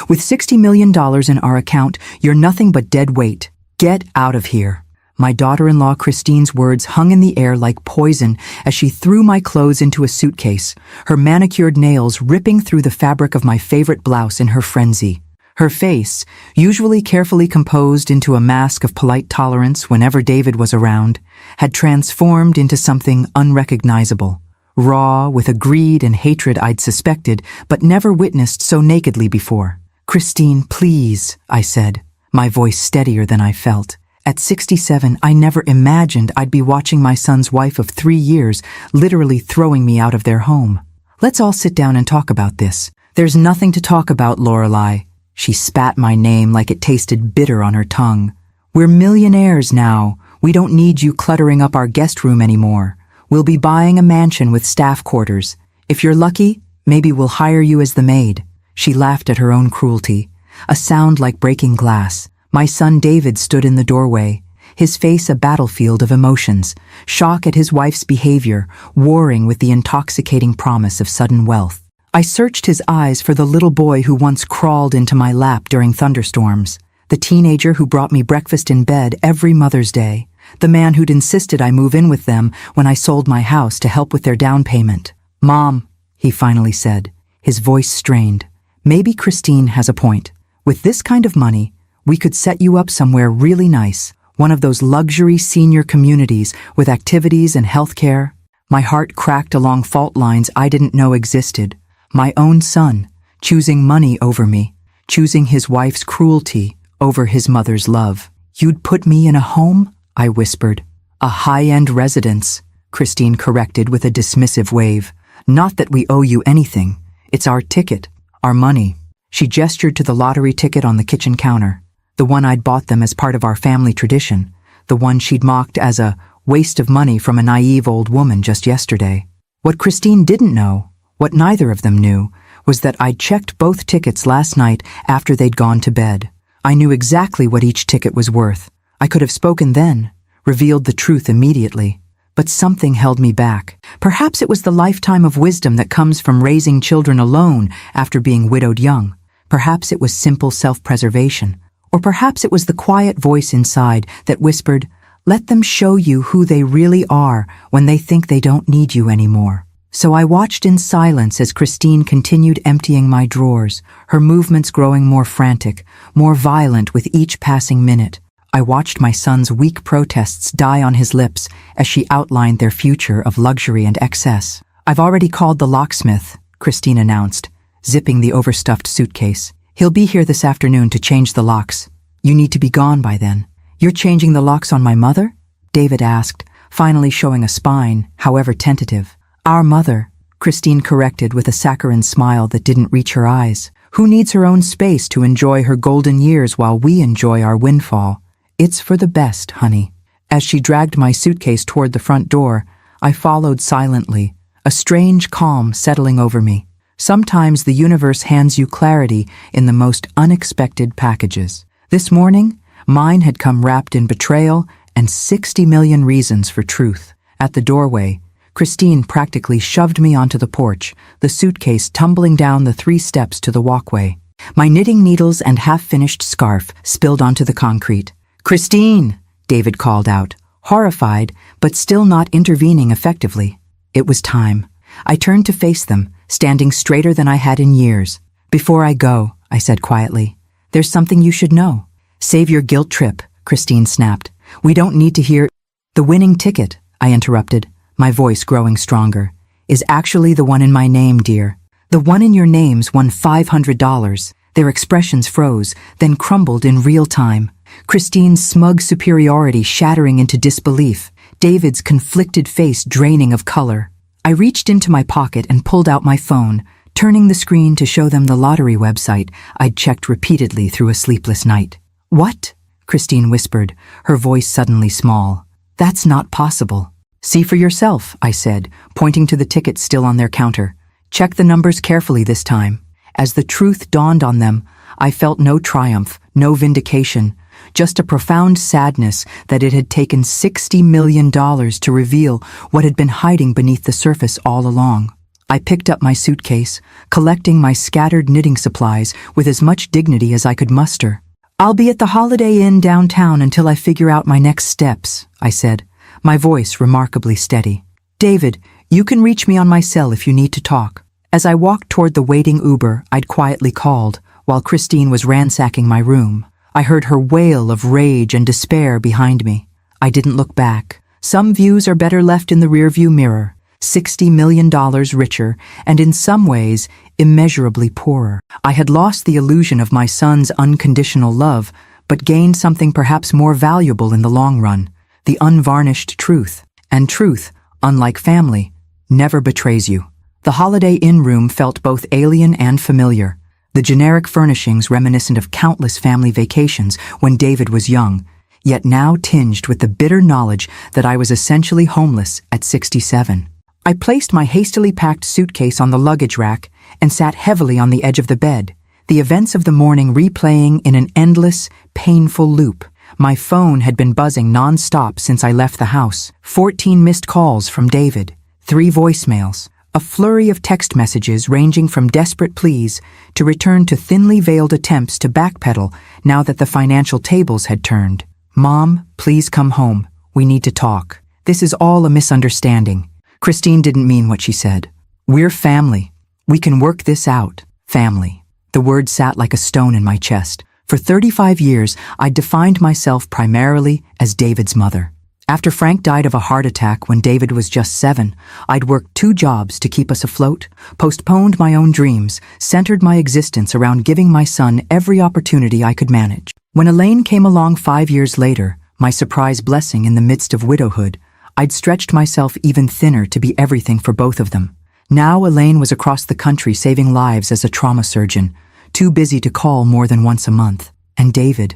With $60 million in our account, you're nothing but dead weight. Get out of here." My daughter-in-law Christine's words hung in the air like poison as she threw my clothes into a suitcase, her manicured nails ripping through the fabric of my favorite blouse in her frenzy. Her face, usually carefully composed into a mask of polite tolerance whenever David was around, had transformed into something unrecognizable, raw with a greed and hatred I'd suspected but never witnessed so nakedly before. "Christine, please," I said, my voice steadier than I felt. At 67, I never imagined I'd be watching my son's wife of 3 years literally throwing me out of their home. "Let's all sit down and talk about this." "There's nothing to talk about, Lorelei." She spat my name like it tasted bitter on her tongue. "We're millionaires now. We don't need you cluttering up our guest room anymore. We'll be buying a mansion with staff quarters. If you're lucky, maybe we'll hire you as the maid." She laughed at her own cruelty, a sound like breaking glass. My son David stood in the doorway, his face a battlefield of emotions, shock at his wife's behavior, warring with the intoxicating promise of sudden wealth. I searched his eyes for the little boy who once crawled into my lap during thunderstorms, the teenager who brought me breakfast in bed every Mother's Day, the man who'd insisted I move in with them when I sold my house to help with their down payment. "Mom," he finally said, his voice strained, "maybe Christine has a point. With this kind of money, we could set you up somewhere really nice, one of those luxury senior communities with activities and health care." My heart cracked along fault lines I didn't know existed. My own son, choosing money over me, choosing his wife's cruelty over his mother's love. "You'd put me in a home?" I whispered. "A high-end residence," Christine corrected with a dismissive wave. "Not that we owe you anything. It's our ticket, our money." She gestured to the lottery ticket on the kitchen counter, the one I'd bought them as part of our family tradition, the one she'd mocked as a waste of money from a naive old woman just yesterday. What Christine didn't know, what neither of them knew, was that I'd checked both tickets last night after they'd gone to bed. I knew exactly what each ticket was worth. I could have spoken then, revealed the truth immediately. But something held me back. Perhaps it was the lifetime of wisdom that comes from raising children alone after being widowed young. Perhaps it was simple self-preservation. Or perhaps it was the quiet voice inside that whispered, "Let them show you who they really are when they think they don't need you anymore." So I watched in silence as Christine continued emptying my drawers, her movements growing more frantic, more violent with each passing minute. I watched my son's weak protests die on his lips as she outlined their future of luxury and excess. "I've already called the locksmith," Christine announced, zipping the overstuffed suitcase. "He'll be here this afternoon to change the locks. You need to be gone by then." "You're changing the locks on my mother?" David asked, finally showing a spine, however tentative. "Our mother," Christine corrected with a saccharine smile that didn't reach her eyes. "Who needs her own space to enjoy her golden years while we enjoy our windfall? It's for the best, honey." As she dragged my suitcase toward the front door, I followed silently, a strange calm settling over me. Sometimes the universe hands you clarity in the most unexpected packages. This morning, mine had come wrapped in betrayal and 60 million reasons for truth. At the doorway, Christine practically shoved me onto the porch, the suitcase tumbling down the 3 steps to the walkway. My knitting needles and half-finished scarf spilled onto the concrete. "Christine!" David called out, horrified, but still not intervening effectively. It was time. I turned to face them, standing straighter than I had in years. "Before I go," I said quietly, "there's something you should know." "Save your guilt trip," Christine snapped. "We don't need to hear—" "The winning ticket," I interrupted, my voice growing stronger, "is actually the one in my name, dear. The one in your name's won $500. Their expressions froze, then crumbled in real time. Christine's smug superiority shattering into disbelief, David's conflicted face draining of color. I reached into my pocket and pulled out my phone, turning the screen to show them the lottery website I'd checked repeatedly through a sleepless night. "What?" Christine whispered, her voice suddenly small. "That's not possible." "See for yourself," I said, pointing to the tickets still on their counter. "Check the numbers carefully this time." As the truth dawned on them, I felt no triumph, no vindication, just a profound sadness that it had taken $60 million to reveal what had been hiding beneath the surface all along. I picked up my suitcase, collecting my scattered knitting supplies with as much dignity as I could muster. "I'll be at the Holiday Inn downtown until I figure out my next steps," I said, my voice remarkably steady. "David, you can reach me on my cell if you need to talk." As I walked toward the waiting Uber I'd quietly called, while Christine was ransacking my room, I heard her wail of rage and despair behind me. I didn't look back. Some views are better left in the rearview mirror. $60 million richer, and in some ways, immeasurably poorer. I had lost the illusion of my son's unconditional love, but gained something perhaps more valuable in the long run, the unvarnished truth. And truth, unlike family, never betrays you. The Holiday Inn room felt both alien and familiar, the generic furnishings reminiscent of countless family vacations when David was young, yet now tinged with the bitter knowledge that I was essentially homeless at 67. I placed my hastily packed suitcase on the luggage rack and sat heavily on the edge of the bed, the events of the morning replaying in an endless, painful loop. My phone had been buzzing non-stop since I left the house. 14 missed calls from David, 3 voicemails, a flurry of text messages ranging from desperate pleas to return to thinly veiled attempts to backpedal now that the financial tables had turned. "Mom, please come home. We need to talk. This is all a misunderstanding." Christine didn't mean what she said. "We're family. We can work this out." Family. The word sat like a stone in my chest. For 35 years, I'd defined myself primarily as David's mother. After Frank died of a heart attack when David was just 7, I'd worked 2 jobs to keep us afloat, postponed my own dreams, centered my existence around giving my son every opportunity I could manage. When Elaine came along 5 years later, my surprise blessing in the midst of widowhood, I'd stretched myself even thinner to be everything for both of them. Now Elaine was across the country saving lives as a trauma surgeon, too busy to call more than once a month. And David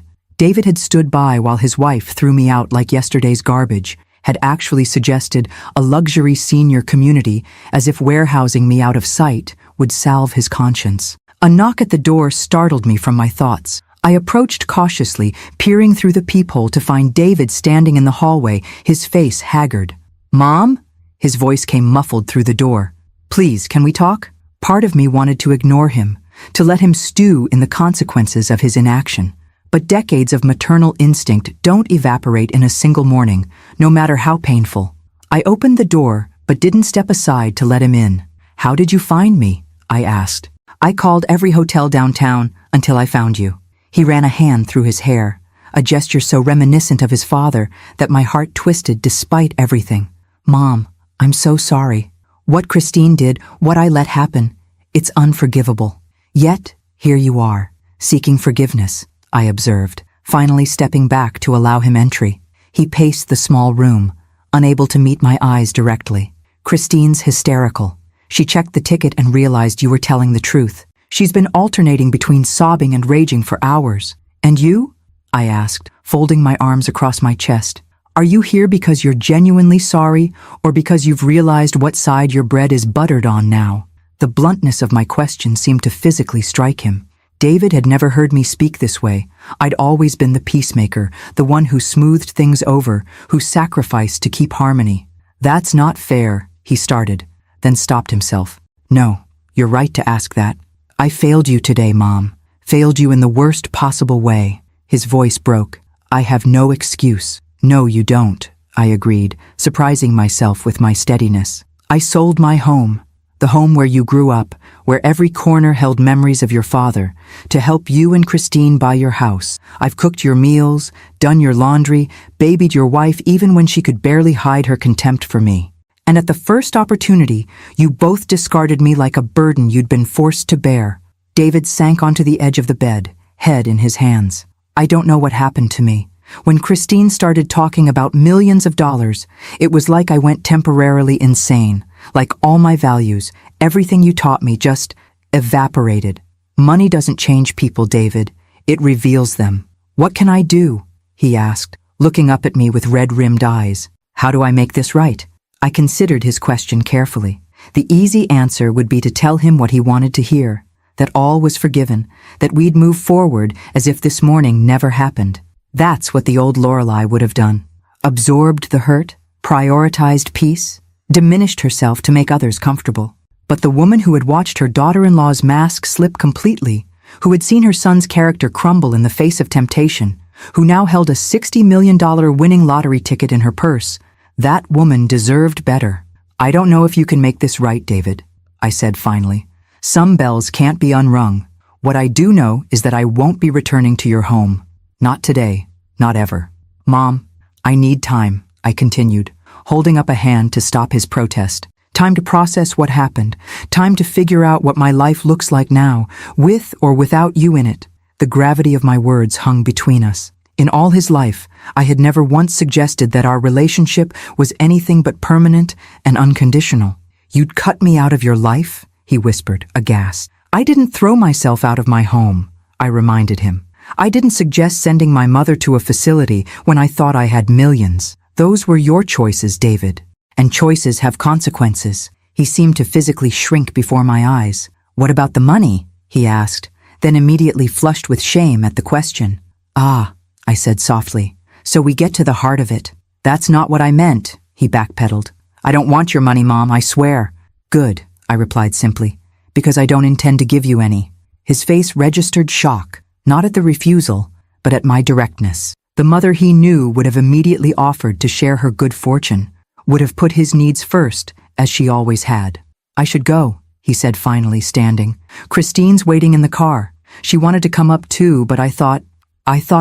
had stood by while his wife threw me out like yesterday's garbage, had actually suggested a luxury senior community as if warehousing me out of sight would salve his conscience. A knock at the door startled me from my thoughts. I approached cautiously, peering through the peephole to find David standing in the hallway, his face haggard. "Mom?" His voice came muffled through the door. "Please, can we talk?" Part of me wanted to ignore him, to let him stew in the consequences of his inaction. But decades of maternal instinct don't evaporate in a single morning, no matter how painful. I opened the door, but didn't step aside to let him in. "How did you find me?" I asked. "I called every hotel downtown until I found you." He ran a hand through his hair, a gesture so reminiscent of his father that my heart twisted despite everything. "Mom, I'm so sorry. What Christine did, what I let happen, it's unforgivable. Yet, here you are, seeking forgiveness," I observed, finally stepping back to allow him entry. He paced the small room, unable to meet my eyes directly. "Christine's hysterical. She checked the ticket and realized you were telling the truth. She's been alternating between sobbing and raging for hours. And you?" I asked, folding my arms across my chest. "Are you here because you're genuinely sorry, or because you've realized what side your bread is buttered on now?" The bluntness of my question seemed to physically strike him. David had never heard me speak this way. I'd always been the peacemaker, the one who smoothed things over, who sacrificed to keep harmony. "That's not fair," he started, then stopped himself. "No, you're right to ask that. I failed you today, Mom. Failed you in the worst possible way." His voice broke. "I have no excuse." "No, you don't," I agreed, surprising myself with my steadiness. "I sold my home. The home where you grew up, where every corner held memories of your father, to help you and Christine buy your house. I've cooked your meals, done your laundry, babied your wife even when she could barely hide her contempt for me. And at the first opportunity, you both discarded me like a burden you'd been forced to bear." David sank onto the edge of the bed, head in his hands. "I don't know what happened to me. When Christine started talking about millions of dollars, it was like I went temporarily insane. Like all my values, everything you taught me just evaporated. Money doesn't change people, David. It reveals them." "What can I do?" he asked, looking up at me with red-rimmed eyes. "How do I make this right?" I considered his question carefully. The easy answer would be to tell him what he wanted to hear, that all was forgiven, that we'd move forward as if this morning never happened. That's what the old Lorelei would have done. Absorbed the hurt, prioritized peace, diminished herself to make others comfortable. But the woman who had watched her daughter-in-law's mask slip completely, who had seen her son's character crumble in the face of temptation, who now held a $60 million winning lottery ticket in her purse, that woman deserved better. "I don't know if you can make this right, David," I said finally. "Some bells can't be unrung. What I do know is that I won't be returning to your home. Not today, not ever." "Mom, I need time," I continued, holding up a hand to stop his protest. "Time to process what happened. Time to figure out what my life looks like now, with or without you in it." The gravity of my words hung between us. In all his life, I had never once suggested that our relationship was anything but permanent and unconditional. "You'd cut me out of your life?" he whispered, aghast. "I didn't throw myself out of my home," I reminded him. "I didn't suggest sending my mother to a facility when I thought I had millions. Those were your choices, David. And choices have consequences." He seemed to physically shrink before my eyes. "What about the money?" he asked, then immediately flushed with shame at the question. "Ah," I said softly, "so we get to the heart of it." "That's not what I meant," he backpedaled. "I don't want your money, Mom, I swear." "Good," I replied simply, "because I don't intend to give you any." His face registered shock, not at the refusal, but at my directness. The mother he knew would have immediately offered to share her good fortune, would have put his needs first, as she always had. "I should go," he said finally, standing. "Christine's waiting in the car. She wanted to come up too, but I thought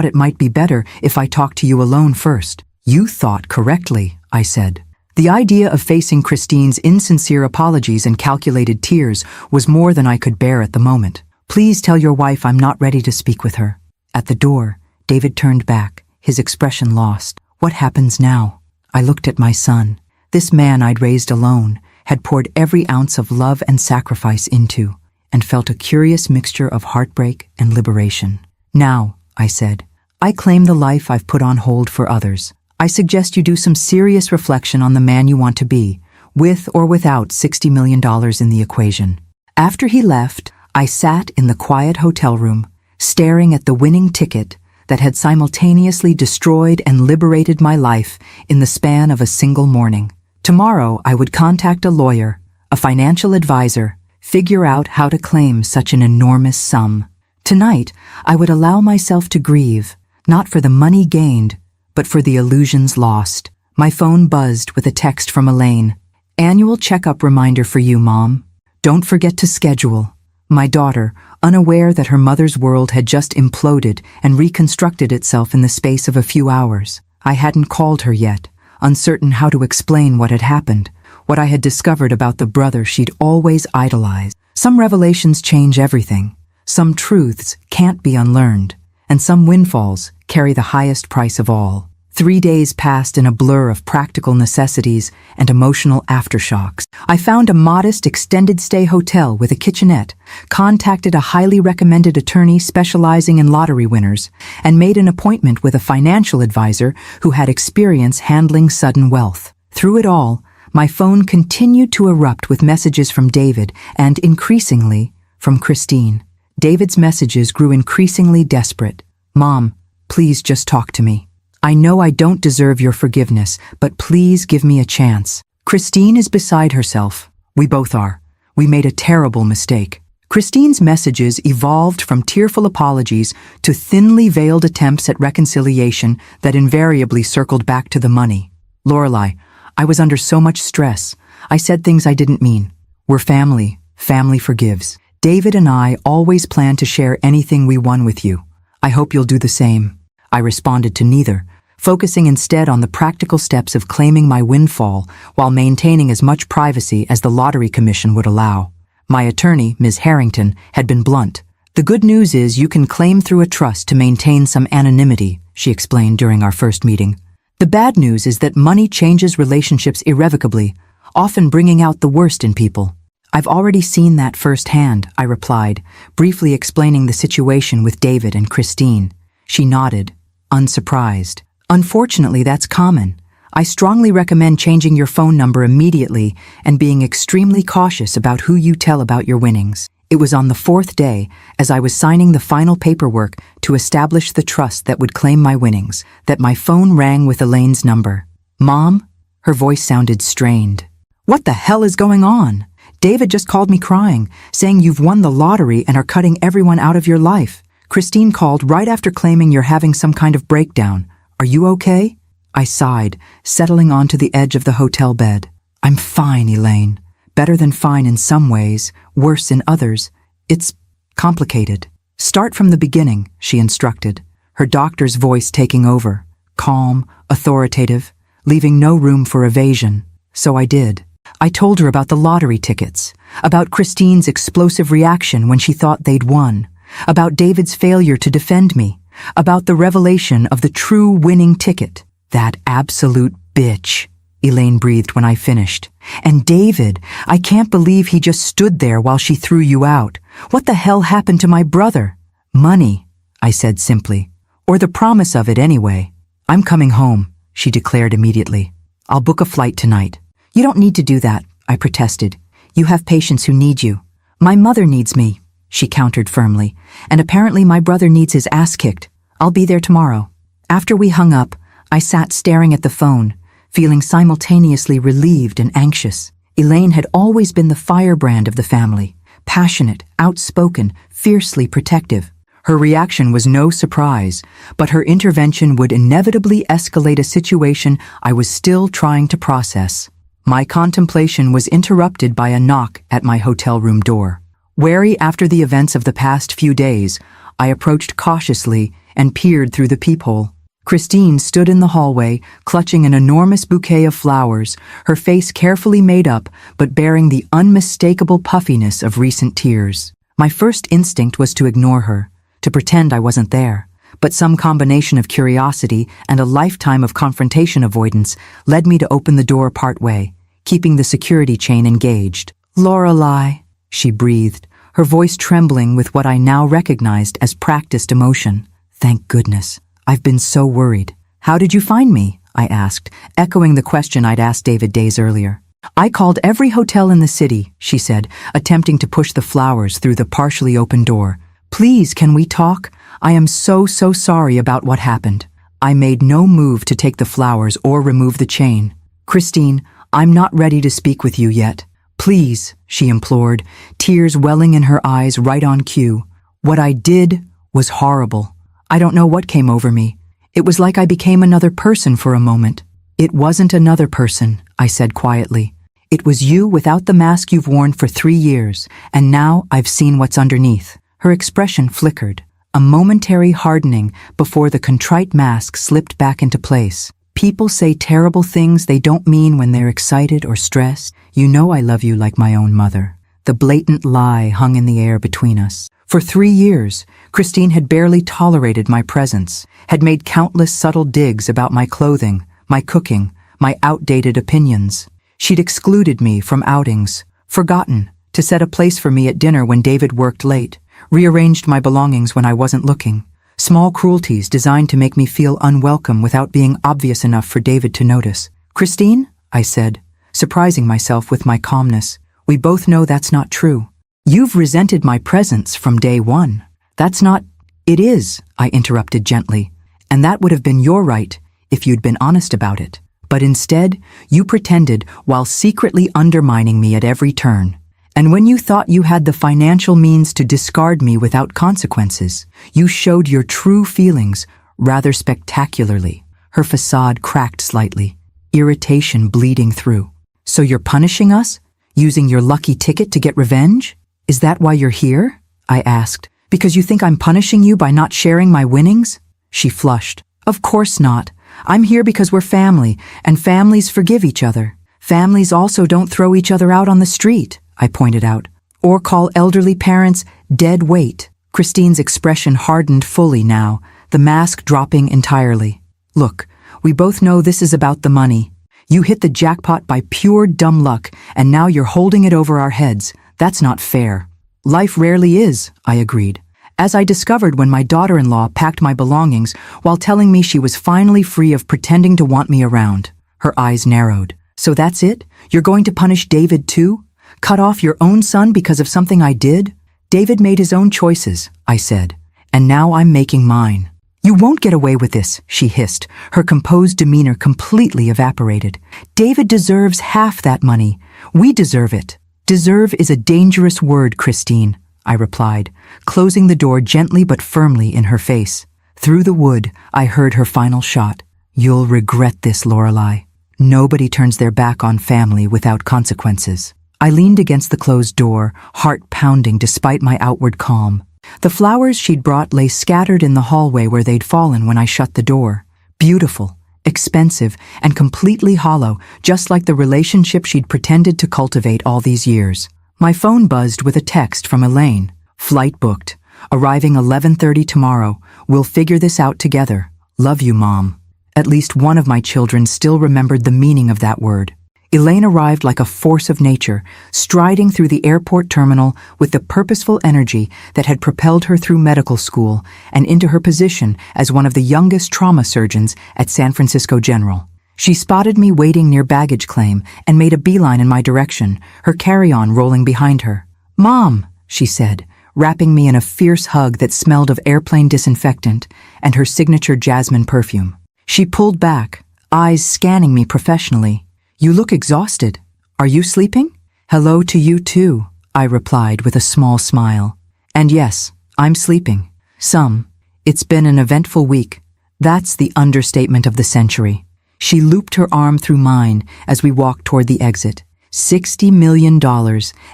it might be better if I talked to you alone first." "You thought correctly," I said. The idea of facing Christine's insincere apologies and calculated tears was more than I could bear at the moment. "Please tell your wife I'm not ready to speak with her." At the door, David turned back, his expression lost. "What happens now?" I looked at my son. This man I'd raised alone, had poured every ounce of love and sacrifice into, and felt a curious mixture of heartbreak and liberation. "Now," I said, "I claim the life I've put on hold for others. I suggest you do some serious reflection on the man you want to be, with or without $60 million in the equation." After he left, I sat in the quiet hotel room, staring at the winning ticket that had simultaneously destroyed and liberated my life in the span of a single morning. Tomorrow I would contact a lawyer, a financial advisor, figure out how to claim such an enormous sum. Tonight, I would allow myself to grieve, not for the money gained, but for the illusions lost. My phone buzzed with a text from Elaine. "Annual checkup reminder for you, Mom. Don't forget to schedule." My daughter, unaware that her mother's world had just imploded and reconstructed itself in the space of a few hours. I hadn't called her yet, uncertain how to explain what had happened, what I had discovered about the brother she'd always idolized. Some revelations change everything. Some truths can't be unlearned, and some windfalls carry the highest price of all. 3 days passed in a blur of practical necessities and emotional aftershocks. I found a modest extended-stay hotel with a kitchenette, contacted a highly recommended attorney specializing in lottery winners, and made an appointment with a financial advisor who had experience handling sudden wealth. Through it all, my phone continued to erupt with messages from David and, increasingly, from Christine. David's messages grew increasingly desperate. "Mom, please just talk to me. I know I don't deserve your forgiveness, but please give me a chance. Christine is beside herself. We both are. We made a terrible mistake." Christine's messages evolved from tearful apologies to thinly veiled attempts at reconciliation that invariably circled back to the money. "Lorelai, I was under so much stress. I said things I didn't mean. We're family. Family forgives. David and I always plan to share anything we won with you. I hope you'll do the same." I responded to neither, focusing instead on the practical steps of claiming my windfall while maintaining as much privacy as the Lottery Commission would allow. My attorney, Ms. Harrington, had been blunt. "The good news is you can claim through a trust to maintain some anonymity," she explained during our first meeting. "The bad news is that money changes relationships irrevocably, often bringing out the worst in people." "I've already seen that firsthand," I replied, briefly explaining the situation with David and Christine. She nodded, unsurprised. "Unfortunately, that's common. I strongly recommend changing your phone number immediately and being extremely cautious about who you tell about your winnings." It was on the 4th day, as I was signing the final paperwork to establish the trust that would claim my winnings, that my phone rang with Elaine's number. "Mom?" Her voice sounded strained. "What the hell is going on?" David just called me crying, saying you've won the lottery and are cutting everyone out of your life. Christine called right after claiming you're having some kind of breakdown. Are you okay? I sighed, settling onto the edge of the hotel bed. I'm fine, Elaine. Better than fine in some ways, worse in others. It's complicated. Start from the beginning, she instructed, her doctor's voice taking over, calm, authoritative, leaving no room for evasion. So I did. I told her about the lottery tickets, about Christine's explosive reaction when she thought they'd won, about David's failure to defend me, about the revelation of the true winning ticket. That absolute bitch, Elaine breathed when I finished. And David, I can't believe he just stood there while she threw you out. What the hell happened to my brother? Money, I said simply. Or the promise of it anyway. I'm coming home, she declared immediately. I'll book a flight tonight. You don't need to do that, I protested. You have patients who need you. My mother needs me, she countered firmly, and apparently my brother needs his ass kicked. I'll be there tomorrow. After we hung up, I sat staring at the phone, feeling simultaneously relieved and anxious. Elaine had always been the firebrand of the family, passionate, outspoken, fiercely protective. Her reaction was no surprise, but her intervention would inevitably escalate a situation I was still trying to process. My contemplation was interrupted by a knock at my hotel room door. Wary after the events of the past few days, I approached cautiously and peered through the peephole. Christine stood in the hallway, clutching an enormous bouquet of flowers, her face carefully made up but bearing the unmistakable puffiness of recent tears. My first instinct was to ignore her, to pretend I wasn't there, but some combination of curiosity and a lifetime of confrontation avoidance led me to open the door partway, keeping the security chain engaged. "Lorelei," she breathed, her voice trembling with what I now recognized as practiced emotion. "Thank goodness. I've been so worried." "How did you find me?" I asked, echoing the question I'd asked David days earlier. "I called every hotel in the city," she said, attempting to push the flowers through the partially open door. "Please, can we talk? I am so sorry about what happened." I made no move to take the flowers or remove the chain. "Christine, I'm not ready to speak with you yet. Please," she implored, tears welling in her eyes right on cue. "What I did was horrible. I don't know what came over me. It was like I became another person for a moment." "It wasn't another person," I said quietly. "It was you without the mask you've worn for 3 years, and now I've seen what's underneath." Her expression flickered, a momentary hardening before the contrite mask slipped back into place. "People say terrible things they don't mean when they're excited or stressed. You know I love you like my own mother." The blatant lie hung in the air between us. For 3 years, Christine had barely tolerated my presence, had made countless subtle digs about my clothing, my cooking, my outdated opinions. She'd excluded me from outings, forgotten to set a place for me at dinner when David worked late, rearranged my belongings when I wasn't looking. Small cruelties designed to make me feel unwelcome without being obvious enough for David to notice. "Christine," I said, surprising myself with my calmness, "we both know that's not true. You've resented my presence from day one. That's not—" "It is," I interrupted gently, "and that would have been your right if you'd been honest about it. But instead, you pretended while secretly undermining me at every turn. And when you thought you had the financial means to discard me without consequences, you showed your true feelings rather spectacularly." Her facade cracked slightly, irritation bleeding through. "So you're punishing us? Using your lucky ticket to get revenge? Is that why you're here?" I asked. "Because you think I'm punishing you by not sharing my winnings?" She flushed. "Of course not. I'm here because we're family, and families forgive each other. Families also don't throw each other out on the street," I pointed out, "or call elderly parents dead weight." Christine's expression hardened fully now, the mask dropping entirely. "Look, we both know this is about the money. You hit the jackpot by pure dumb luck, and now you're holding it over our heads. That's not fair." "Life rarely is," I agreed, as I discovered when my daughter-in-law packed my belongings while telling me she was finally free of pretending to want me around. Her eyes narrowed. "So that's it? You're going to punish David too? Cut off your own son because of something I did?" "David made his own choices," I said, "and now I'm making mine." "You won't get away with this," she hissed, her composed demeanor completely evaporated. "David deserves half that money. We deserve it." Deserve is a dangerous word, Christine, I replied, closing the door gently but firmly in her face. Through the wood, I heard her final shot. You'll regret this, Lorelei. Nobody turns their back on family without consequences. I leaned against the closed door, heart pounding despite my outward calm. The flowers she'd brought lay scattered in the hallway where they'd fallen when I shut the door. Beautiful, expensive, and completely hollow, just like the relationship she'd pretended to cultivate all these years. My phone buzzed with a text from Elaine. Flight booked. Arriving 11:30 tomorrow. We'll figure this out together. Love you, Mom. At least one of my children still remembered the meaning of that word. Elaine arrived like a force of nature, striding through the airport terminal with the purposeful energy that had propelled her through medical school and into her position as one of the youngest trauma surgeons at San Francisco General. She spotted me waiting near baggage claim and made a beeline in my direction, her carry-on rolling behind her. "Mom," she said, wrapping me in a fierce hug that smelled of airplane disinfectant and her signature jasmine perfume. She pulled back, eyes scanning me professionally. "You look exhausted. Are you sleeping?" "Hello to you too," I replied with a small smile. "And yes, I'm sleeping. Some. It's been an eventful week. That's the understatement of the century." She looped her arm through mine as we walked toward the exit. $60 million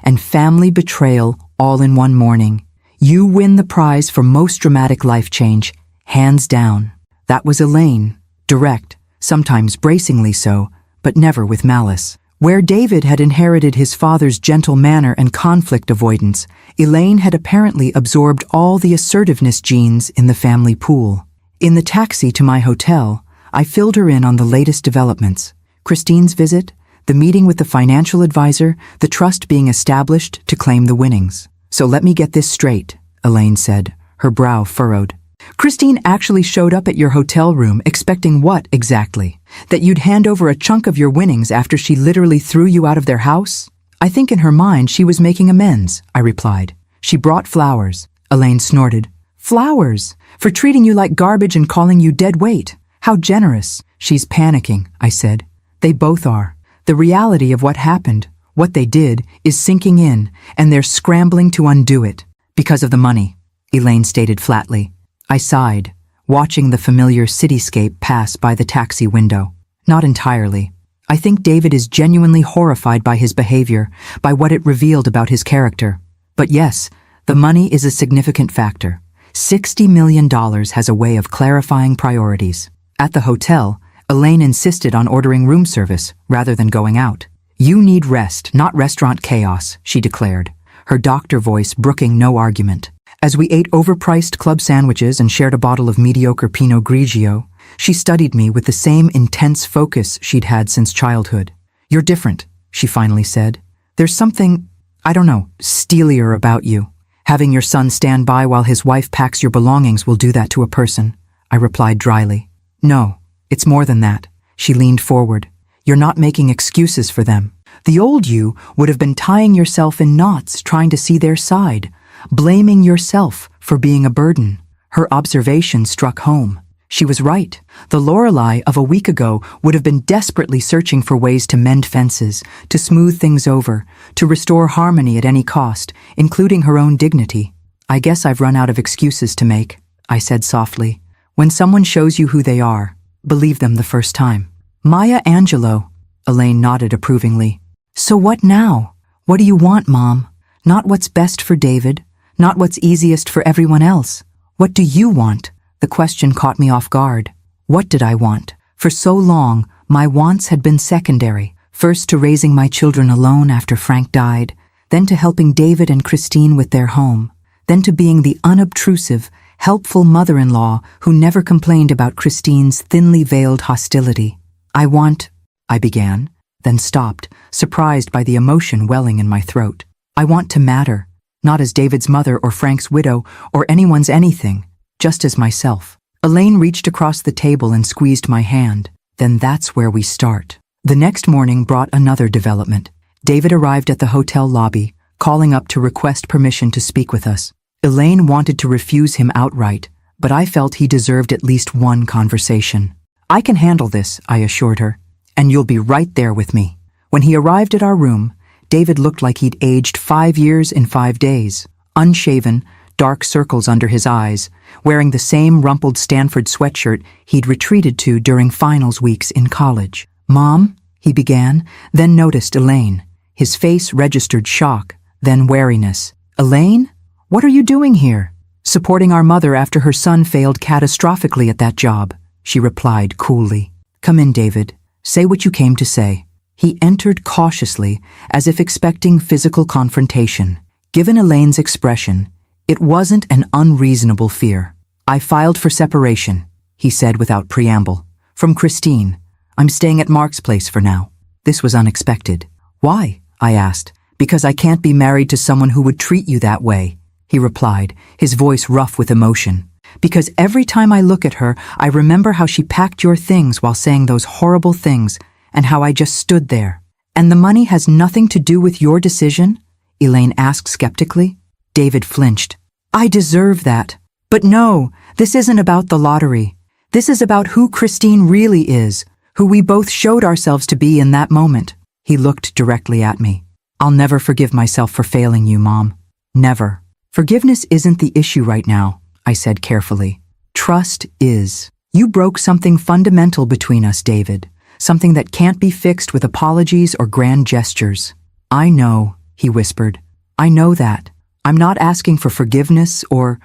and family betrayal all in one morning. You win the prize for most dramatic life change, hands down. That was Elaine, direct, sometimes bracingly so, but never with malice. Where David had inherited his father's gentle manner and conflict avoidance, Elaine had apparently absorbed all the assertiveness genes in the family pool. In the taxi to my hotel, I filled her in on the latest developments. Christine's visit, the meeting with the financial advisor, the trust being established to claim the winnings. "So let me get this straight," Elaine said, her brow furrowed. "Christine actually showed up at your hotel room expecting what exactly? That you'd hand over a chunk of your winnings after she literally threw you out of their house?" "I think in her mind she was making amends," I replied. "She brought flowers." Elaine snorted. "Flowers? For treating you like garbage and calling you dead weight? How generous." "She's panicking," I said. "They both are. The reality of what happened, what they did, is sinking in, and they're scrambling to undo it. Because of the money," Elaine stated flatly. I sighed, watching the familiar cityscape pass by the taxi window. "Not entirely. I think David is genuinely horrified by his behavior, by what it revealed about his character. But yes, the money is a significant factor. $60 million has a way of clarifying priorities." At the hotel, Elaine insisted on ordering room service rather than going out. "You need rest, not restaurant chaos," she declared, her doctor voice brooking no argument. As we ate overpriced club sandwiches and shared a bottle of mediocre Pinot Grigio, she studied me with the same intense focus she'd had since childhood. "You're different," she finally said. "There's something, I don't know, steelier about you. Having your son stand by while his wife packs your belongings will do that to a person," I replied dryly. "No, it's more than that." She leaned forward. "You're not making excuses for them. The old you would have been tying yourself in knots trying to see their side, blaming yourself for being a burden." Her observation struck home. She was right. The Lorelei of a week ago would have been desperately searching for ways to mend fences, to smooth things over, to restore harmony at any cost, including her own dignity. "I guess I've run out of excuses to make," I said softly. "When someone shows you who they are, believe them the first time." "Maya Angelou," Elaine nodded approvingly. "So what now? What do you want, Mom? Not what's best for David, not what's easiest for everyone else. What do you want?" The question caught me off guard. What did I want? For so long, my wants had been secondary, first to raising my children alone after Frank died, then to helping David and Christine with their home, then to being the unobtrusive, helpful mother-in-law who never complained about Christine's thinly veiled hostility. I began, then stopped, surprised by the emotion welling in my throat. I want to matter, not as David's mother or Frank's widow or anyone's anything, just as myself. Elaine reached across the table and squeezed my hand. Then that's where we start. The next morning brought another development. David arrived at the hotel lobby, calling up to request permission to speak with us. Elaine wanted to refuse him outright, but I felt he deserved at least one conversation. "I can handle this," I assured her, "and you'll be right there with me." When he arrived at our room, David looked like he'd aged 5 years in 5 days. Unshaven, dark circles under his eyes, wearing the same rumpled Stanford sweatshirt he'd retreated to during finals weeks in college. "Mom," he began, then noticed Elaine. His face registered shock, then wariness. "Elaine? What are you doing here?" "Supporting our mother after her son failed catastrophically at that job," she replied coolly. "Come in, David. Say what you came to say." He entered cautiously, as if expecting physical confrontation. Given Elaine's expression, it wasn't an unreasonable fear. "I filed for separation," he said without preamble. "From Christine. I'm staying at Mark's place for now." This was unexpected. "Why?" I asked. "Because I can't be married to someone who would treat you that way," he replied, his voice rough with emotion. "Because every time I look at her, I remember how she packed your things while saying those horrible things, and how I just stood there." "And the money has nothing to do with your decision?" Elaine asked skeptically. David flinched. "I deserve that. But no, this isn't about the lottery. This is about who Christine really is, who we both showed ourselves to be in that moment." He looked directly at me. "I'll never forgive myself for failing you, Mom. Never. Forgiveness isn't the issue right now," I said carefully. "Trust is. You broke something fundamental between us, David. Something that can't be fixed with apologies or grand gestures." "I know," he whispered. "I know that. I'm not asking for forgiveness or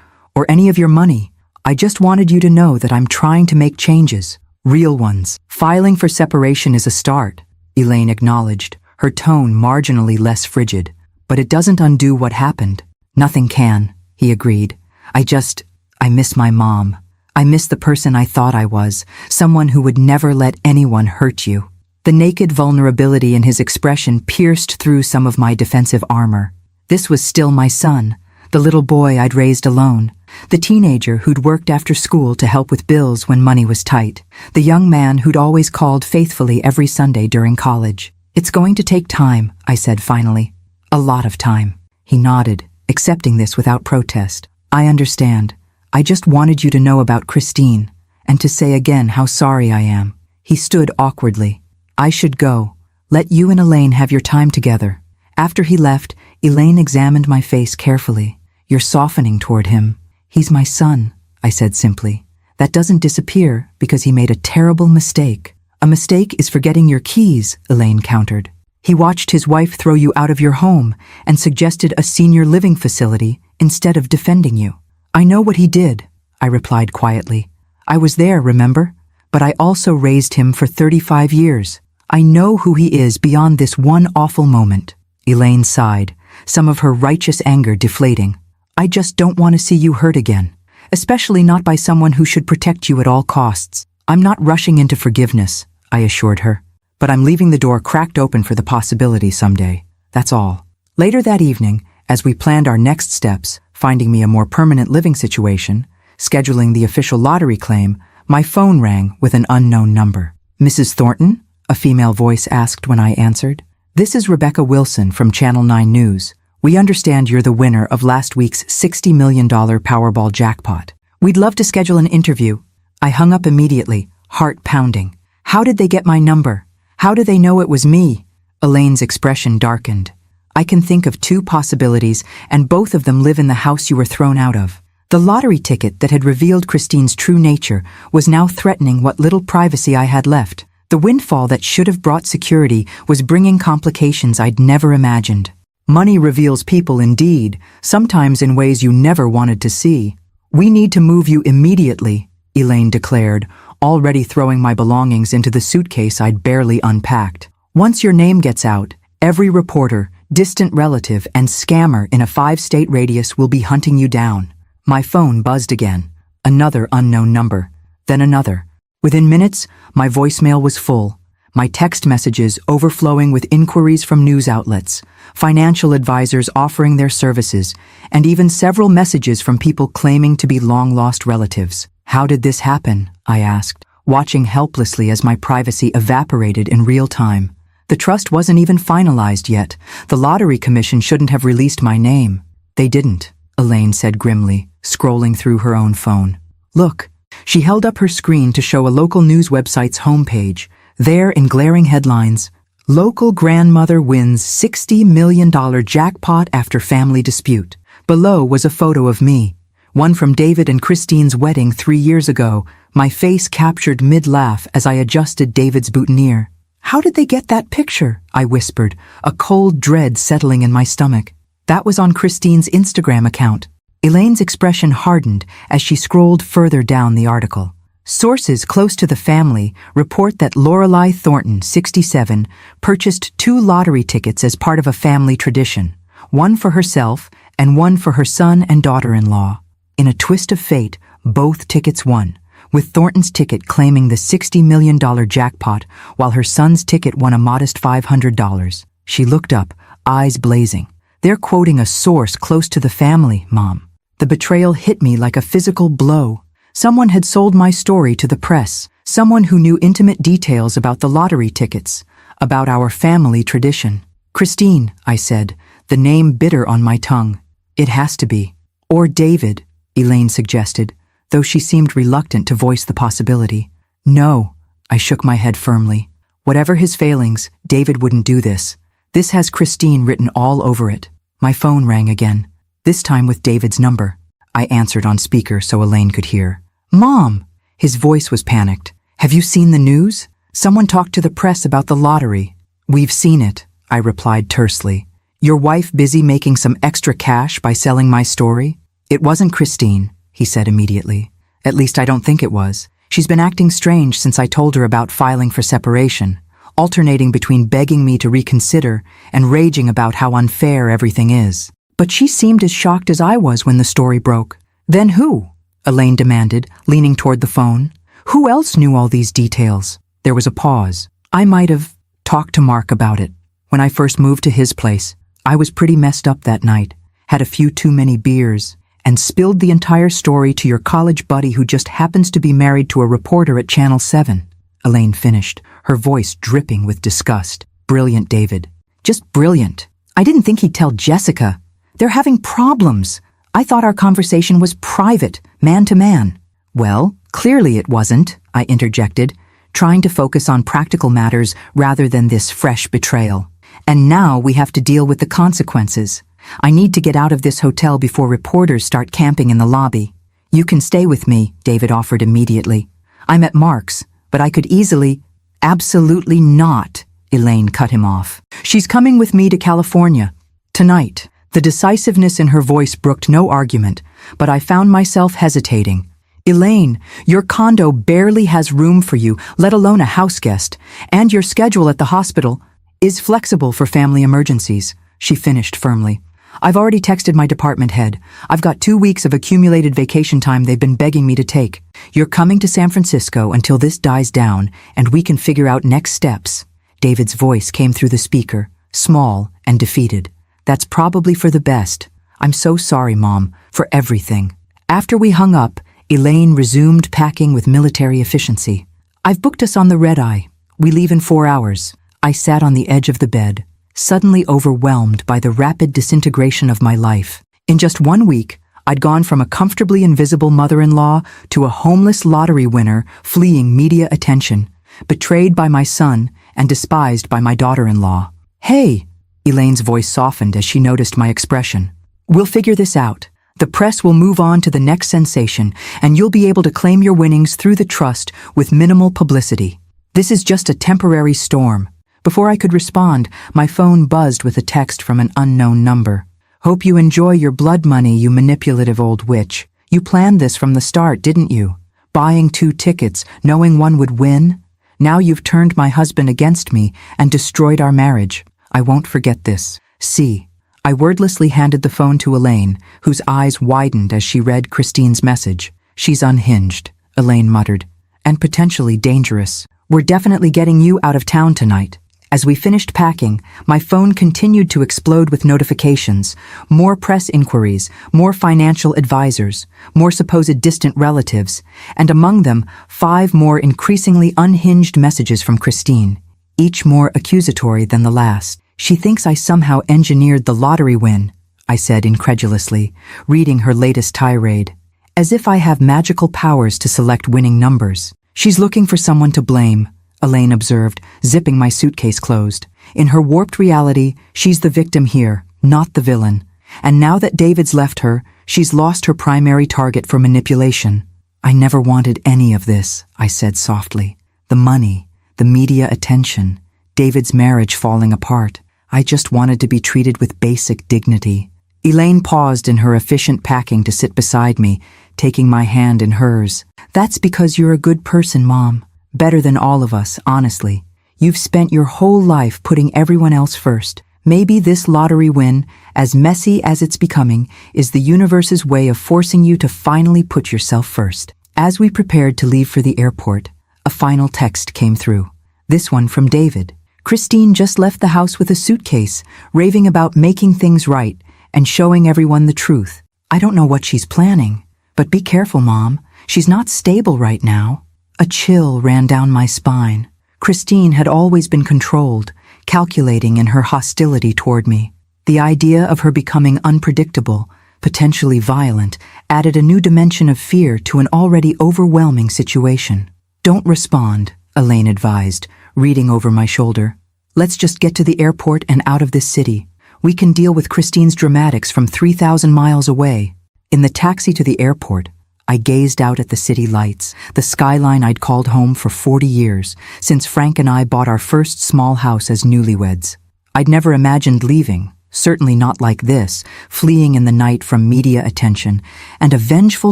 any of your money. I just wanted you to know that I'm trying to make changes. Real ones. Filing for separation is a start," Elaine acknowledged, her tone marginally less frigid. "But it doesn't undo what happened." "Nothing can," he agreed. I miss my mom. I miss the person I thought I was, someone who would never let anyone hurt you." The naked vulnerability in his expression pierced through some of my defensive armor. This was still my son, the little boy I'd raised alone, the teenager who'd worked after school to help with bills when money was tight, the young man who'd always called faithfully every Sunday during college. "It's going to take time," I said finally. "A lot of time." He nodded, accepting this without protest. "I understand. I just wanted you to know about Christine, and to say again how sorry I am." He stood awkwardly. "I should go. Let you and Elaine have your time together." After he left, Elaine examined my face carefully. "You're softening toward him." "He's my son," I said simply. "That doesn't disappear because he made a terrible mistake." "A mistake is forgetting your keys," Elaine countered. "He watched his wife throw you out of your home and suggested a senior living facility instead of defending you." "I know what he did," I replied quietly. "I was there, remember? But I also raised him for 35 years. I know who he is beyond this one awful moment." Elaine sighed, some of her righteous anger deflating. "I just don't want to see you hurt again, especially not by someone who should protect you at all costs." "I'm not rushing into forgiveness," I assured her. "But I'm leaving the door cracked open for the possibility someday. That's all." Later that evening, as we planned our next steps, finding me a more permanent living situation, scheduling the official lottery claim, my phone rang with an unknown number. "Mrs. Thornton?" a female voice asked when I answered. "This is Rebecca Wilson from Channel 9 News. We understand you're the winner of last week's $60 million Powerball jackpot. We'd love to schedule an interview." I hung up immediately, heart pounding. How did they get my number? How do they know it was me? Elaine's expression darkened. "I can think of 2 possibilities, and both of them live in the house you were thrown out of." The lottery ticket that had revealed Christine's true nature was now threatening what little privacy I had left. The windfall that should have brought security was bringing complications I'd never imagined. Money reveals people indeed, sometimes in ways you never wanted to see. "We need to move you immediately," Elaine declared, already throwing my belongings into the suitcase I'd barely unpacked. "Once your name gets out, every reporter, distant relative, and scammer in a 5-state radius will be hunting you down." My phone buzzed again. Another unknown number. Then another. Within minutes, my voicemail was full. My text messages overflowing with inquiries from news outlets, financial advisors offering their services, and even several messages from people claiming to be long-lost relatives. "How did this happen?" I asked, watching helplessly as my privacy evaporated in real time. The trust wasn't even finalized yet. The Lottery Commission shouldn't have released my name. "They didn't," Elaine said grimly, scrolling through her own phone. "Look." She held up her screen to show a local news website's homepage. There, in glaring headlines, Local grandmother wins $60 million jackpot after family dispute. Below was a photo of me, one from David and Christine's wedding 3 years ago, my face captured mid-laugh as I adjusted David's boutonniere. "How did they get that picture?" I whispered, a cold dread settling in my stomach. That was on Christine's Instagram account. Elaine's expression hardened as she scrolled further down the article. Sources close to the family report that Lorelei Thornton, 67, purchased 2 lottery tickets as part of a family tradition, one for herself and one for her son and daughter-in-law. In a twist of fate, both tickets won, with Thornton's ticket claiming the $60 million jackpot while her son's ticket won a modest $500. She looked up, eyes blazing. "They're quoting a source close to the family, Mom." The betrayal hit me like a physical blow. Someone had sold my story to the press, someone who knew intimate details about the lottery tickets, about our family tradition. "Christine," I said, the name bitter on my tongue. "It has to be." "Or David," Elaine suggested, though she seemed reluctant to voice the possibility. "No," I shook my head firmly. "Whatever his failings, David wouldn't do this. This has Christine written all over it." My phone rang again, this time with David's number. I answered on speaker so Elaine could hear. "Mom!" His voice was panicked. "Have you seen the news? Someone talked to the press about the lottery." "We've seen it," I replied tersely. "Your wife busy making some extra cash by selling my story?" "It wasn't Christine," he said immediately. "At least I don't think it was. She's been acting strange since I told her about filing for separation, alternating between begging me to reconsider and raging about how unfair everything is. But she seemed as shocked as I was when the story broke." "Then who?" Elaine demanded, leaning toward the phone. "Who else knew all these details?" There was a pause. "I might have talked to Mark about it. When I first moved to his place, I was pretty messed up that night, had a few too many beers, and spilled the entire story to your college buddy who just happens to be married to a reporter at Channel 7. Elaine finished, her voice dripping with disgust. "Brilliant, David. Just brilliant. I didn't think he'd tell Jessica. They're having problems. I thought our conversation was private, man to man." "Well, clearly it wasn't," I interjected, trying to focus on practical matters rather than this fresh betrayal. "And now we have to deal with the consequences. I need to get out of this hotel before reporters start camping in the lobby." "You can stay with me," David offered immediately. "I'm at Mark's, but I could easily—" "Absolutely not," Elaine cut him off. "She's coming with me to California. Tonight." The decisiveness in her voice brooked no argument, but I found myself hesitating. "Elaine, your condo barely has room for you, let alone a house guest, and your schedule at the hospital is flexible for family emergencies," she finished firmly. "I've already texted my department head. I've got 2 weeks of accumulated vacation time they've been begging me to take. You're coming to San Francisco until this dies down, and we can figure out next steps." David's voice came through the speaker, small and defeated. "That's probably for the best. I'm so sorry, Mom, for everything." After we hung up, Elaine resumed packing with military efficiency. "I've booked us on the red-eye. We leave in 4 hours." I sat on the edge of the bed, suddenly overwhelmed by the rapid disintegration of my life. In just 1 week, I'd gone from a comfortably invisible mother-in-law to a homeless lottery winner fleeing media attention, betrayed by my son and despised by my daughter-in-law. "Hey!" Elaine's voice softened as she noticed my expression. "We'll figure this out. The press will move on to the next sensation, and you'll be able to claim your winnings through the trust with minimal publicity. This is just a temporary storm." Before I could respond, my phone buzzed with a text from an unknown number. "Hope you enjoy your blood money, you manipulative old witch. You planned this from the start, didn't you? Buying 2 tickets, knowing one would win? Now you've turned my husband against me and destroyed our marriage. I won't forget this. See." I wordlessly handed the phone to Elaine, whose eyes widened as she read Christine's message. "She's unhinged," Elaine muttered, "and potentially dangerous. We're definitely getting you out of town tonight." As we finished packing, my phone continued to explode with notifications, more press inquiries, more financial advisors, more supposed distant relatives, and among them, 5 more increasingly unhinged messages from Christine, each more accusatory than the last. "She thinks I somehow engineered the lottery win," I said incredulously, reading her latest tirade. "As if I have magical powers to select winning numbers. She's looking for someone to blame," Elaine observed, zipping my suitcase closed. In her warped reality, she's the victim here, not the villain. And now that David's left her, she's lost her primary target for manipulation. I never wanted any of this, I said softly. The money, the media attention, David's marriage falling apart. I just wanted to be treated with basic dignity. Elaine paused in her efficient packing to sit beside me, taking my hand in hers. That's because you're a good person, Mom. Better than all of us, honestly. You've spent your whole life putting everyone else first. Maybe this lottery win, as messy as it's becoming, is the universe's way of forcing you to finally put yourself first. As we prepared to leave for the airport, a final text came through. This one from David. Christine just left the house with a suitcase, raving about making things right and showing everyone the truth. I don't know what she's planning, but be careful, Mom. She's not stable right now. A chill ran down my spine. Christine had always been controlled, calculating in her hostility toward me. The idea of her becoming unpredictable, potentially violent, added a new dimension of fear to an already overwhelming situation. Don't respond, Elaine advised, reading over my shoulder. Let's just get to the airport and out of this city. We can deal with Christine's dramatics from 3,000 miles away. In the taxi to the airport, I gazed out at the city lights, the skyline I'd called home for 40 years, since Frank and I bought our first small house as newlyweds. I'd never imagined leaving, certainly not like this, fleeing in the night from media attention, and a vengeful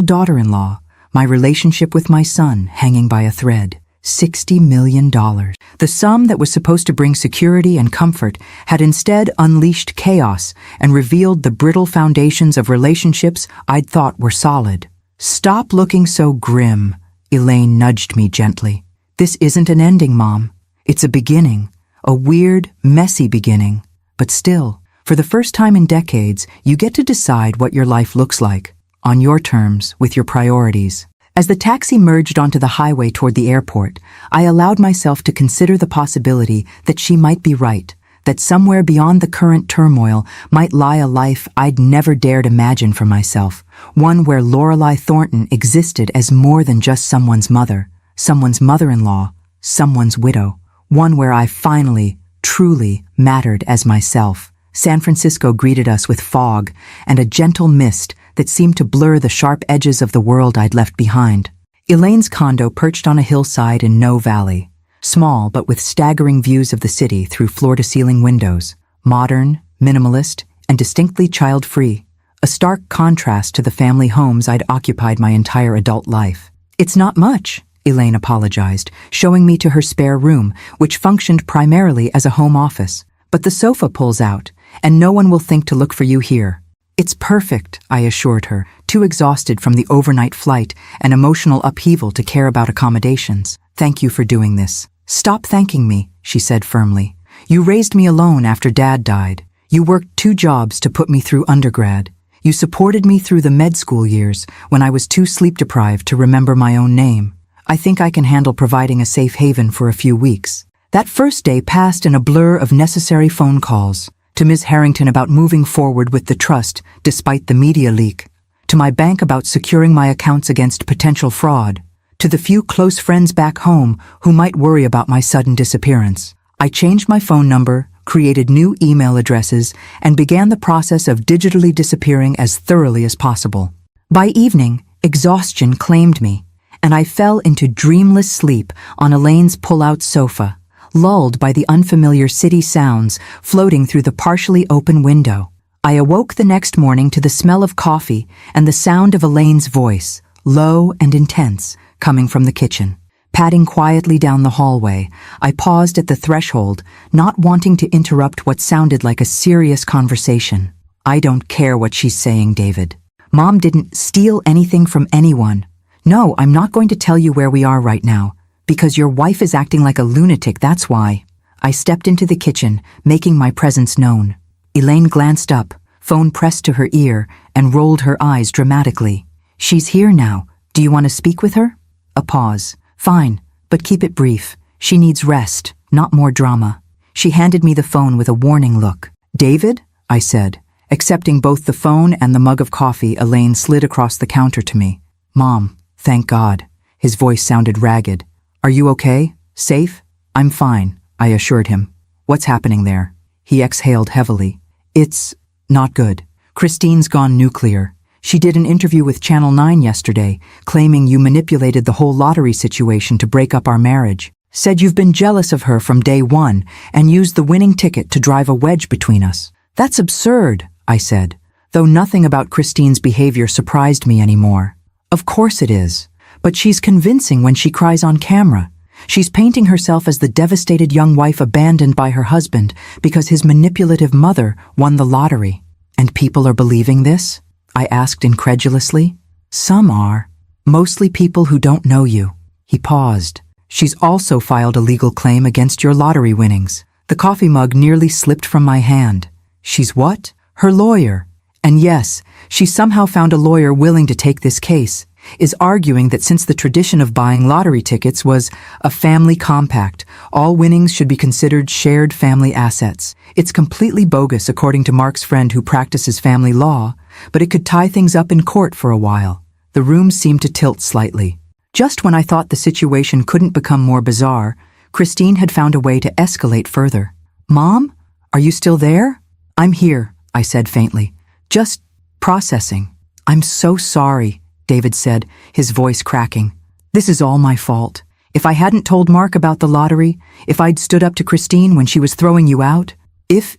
daughter-in-law, my relationship with my son hanging by a thread. $60 million. The sum that was supposed to bring security and comfort had instead unleashed chaos and revealed the brittle foundations of relationships I'd thought were solid. Stop looking so grim, Elaine nudged me gently. This isn't an ending, Mom. It's a beginning, a weird, messy beginning. But still, for the first time in decades, you get to decide what your life looks like, on your terms, with your priorities. As the taxi merged onto the highway toward the airport, I allowed myself to consider the possibility that she might be right, that somewhere beyond the current turmoil might lie a life I'd never dared imagine for myself, one where Lorelei Thornton existed as more than just someone's mother, someone's mother-in-law, someone's widow, one where I finally, truly mattered as myself. San Francisco greeted us with fog and a gentle mist that seemed to blur the sharp edges of the world I'd left behind. Elaine's condo perched on a hillside in No Valley, small but with staggering views of the city through floor-to-ceiling windows, modern, minimalist, and distinctly child-free, a stark contrast to the family homes I'd occupied my entire adult life. It's not much, Elaine apologized, showing me to her spare room, which functioned primarily as a home office. But the sofa pulls out, and no one will think to look for you here. It's perfect, I assured her, too exhausted from the overnight flight and emotional upheaval to care about accommodations. Thank you for doing this. Stop thanking me, she said firmly. You raised me alone after Dad died. You worked 2 jobs to put me through undergrad. You supported me through the med school years when I was too sleep-deprived to remember my own name. I think I can handle providing a safe haven for a few weeks. That first day passed in a blur of necessary phone calls. To Ms. Harrington about moving forward with the trust despite the media leak. To my bank about securing my accounts against potential fraud. To the few close friends back home who might worry about my sudden disappearance. I changed my phone number, created new email addresses, and began the process of digitally disappearing as thoroughly as possible. By evening, exhaustion claimed me, and I fell into dreamless sleep on Elaine's pull-out sofa, lulled by the unfamiliar city sounds floating through the partially open window. I awoke the next morning to the smell of coffee and the sound of Elaine's voice, low and intense, coming from the kitchen. Padding quietly down the hallway, I paused at the threshold, not wanting to interrupt what sounded like a serious conversation. I don't care what she's saying, David. Mom didn't steal anything from anyone. No, I'm not going to tell you where we are right now. Because your wife is acting like a lunatic, that's why. I stepped into the kitchen, making my presence known. Elaine glanced up, phone pressed to her ear, and rolled her eyes dramatically. She's here now. Do you want to speak with her? A pause. Fine, but keep it brief. She needs rest, not more drama. She handed me the phone with a warning look. David? I said. Accepting both the phone and the mug of coffee, Elaine slid across the counter to me. Mom, thank God. His voice sounded ragged. Are you okay? Safe? I'm fine, I assured him. What's happening there? He exhaled heavily. It's not good. Christine's gone nuclear. She did an interview with Channel 9 yesterday, claiming you manipulated the whole lottery situation to break up our marriage. Said you've been jealous of her from day one and used the winning ticket to drive a wedge between us. That's absurd, I said, though nothing about Christine's behavior surprised me anymore. Of course it is. But she's convincing when she cries on camera. She's painting herself as the devastated young wife abandoned by her husband because his manipulative mother won the lottery. And people are believing this? I asked incredulously. Some are. Mostly people who don't know you. He paused. She's also filed a legal claim against your lottery winnings. The coffee mug nearly slipped from my hand. She's what? Her lawyer. And yes, she somehow found a lawyer willing to take this case, is arguing that since the tradition of buying lottery tickets was a family compact, all winnings should be considered shared family assets. It's completely bogus according to Mark's friend who practices family law, but it could tie things up in court for a while. The room seemed to tilt slightly. Just when I thought the situation couldn't become more bizarre, Christine had found a way to escalate further. Mom? Are you still there? I'm here, I said faintly. Just processing. I'm so sorry, David said, his voice cracking. This is all my fault. If I hadn't told Mark about the lottery, if I'd stood up to Christine when she was throwing you out. If,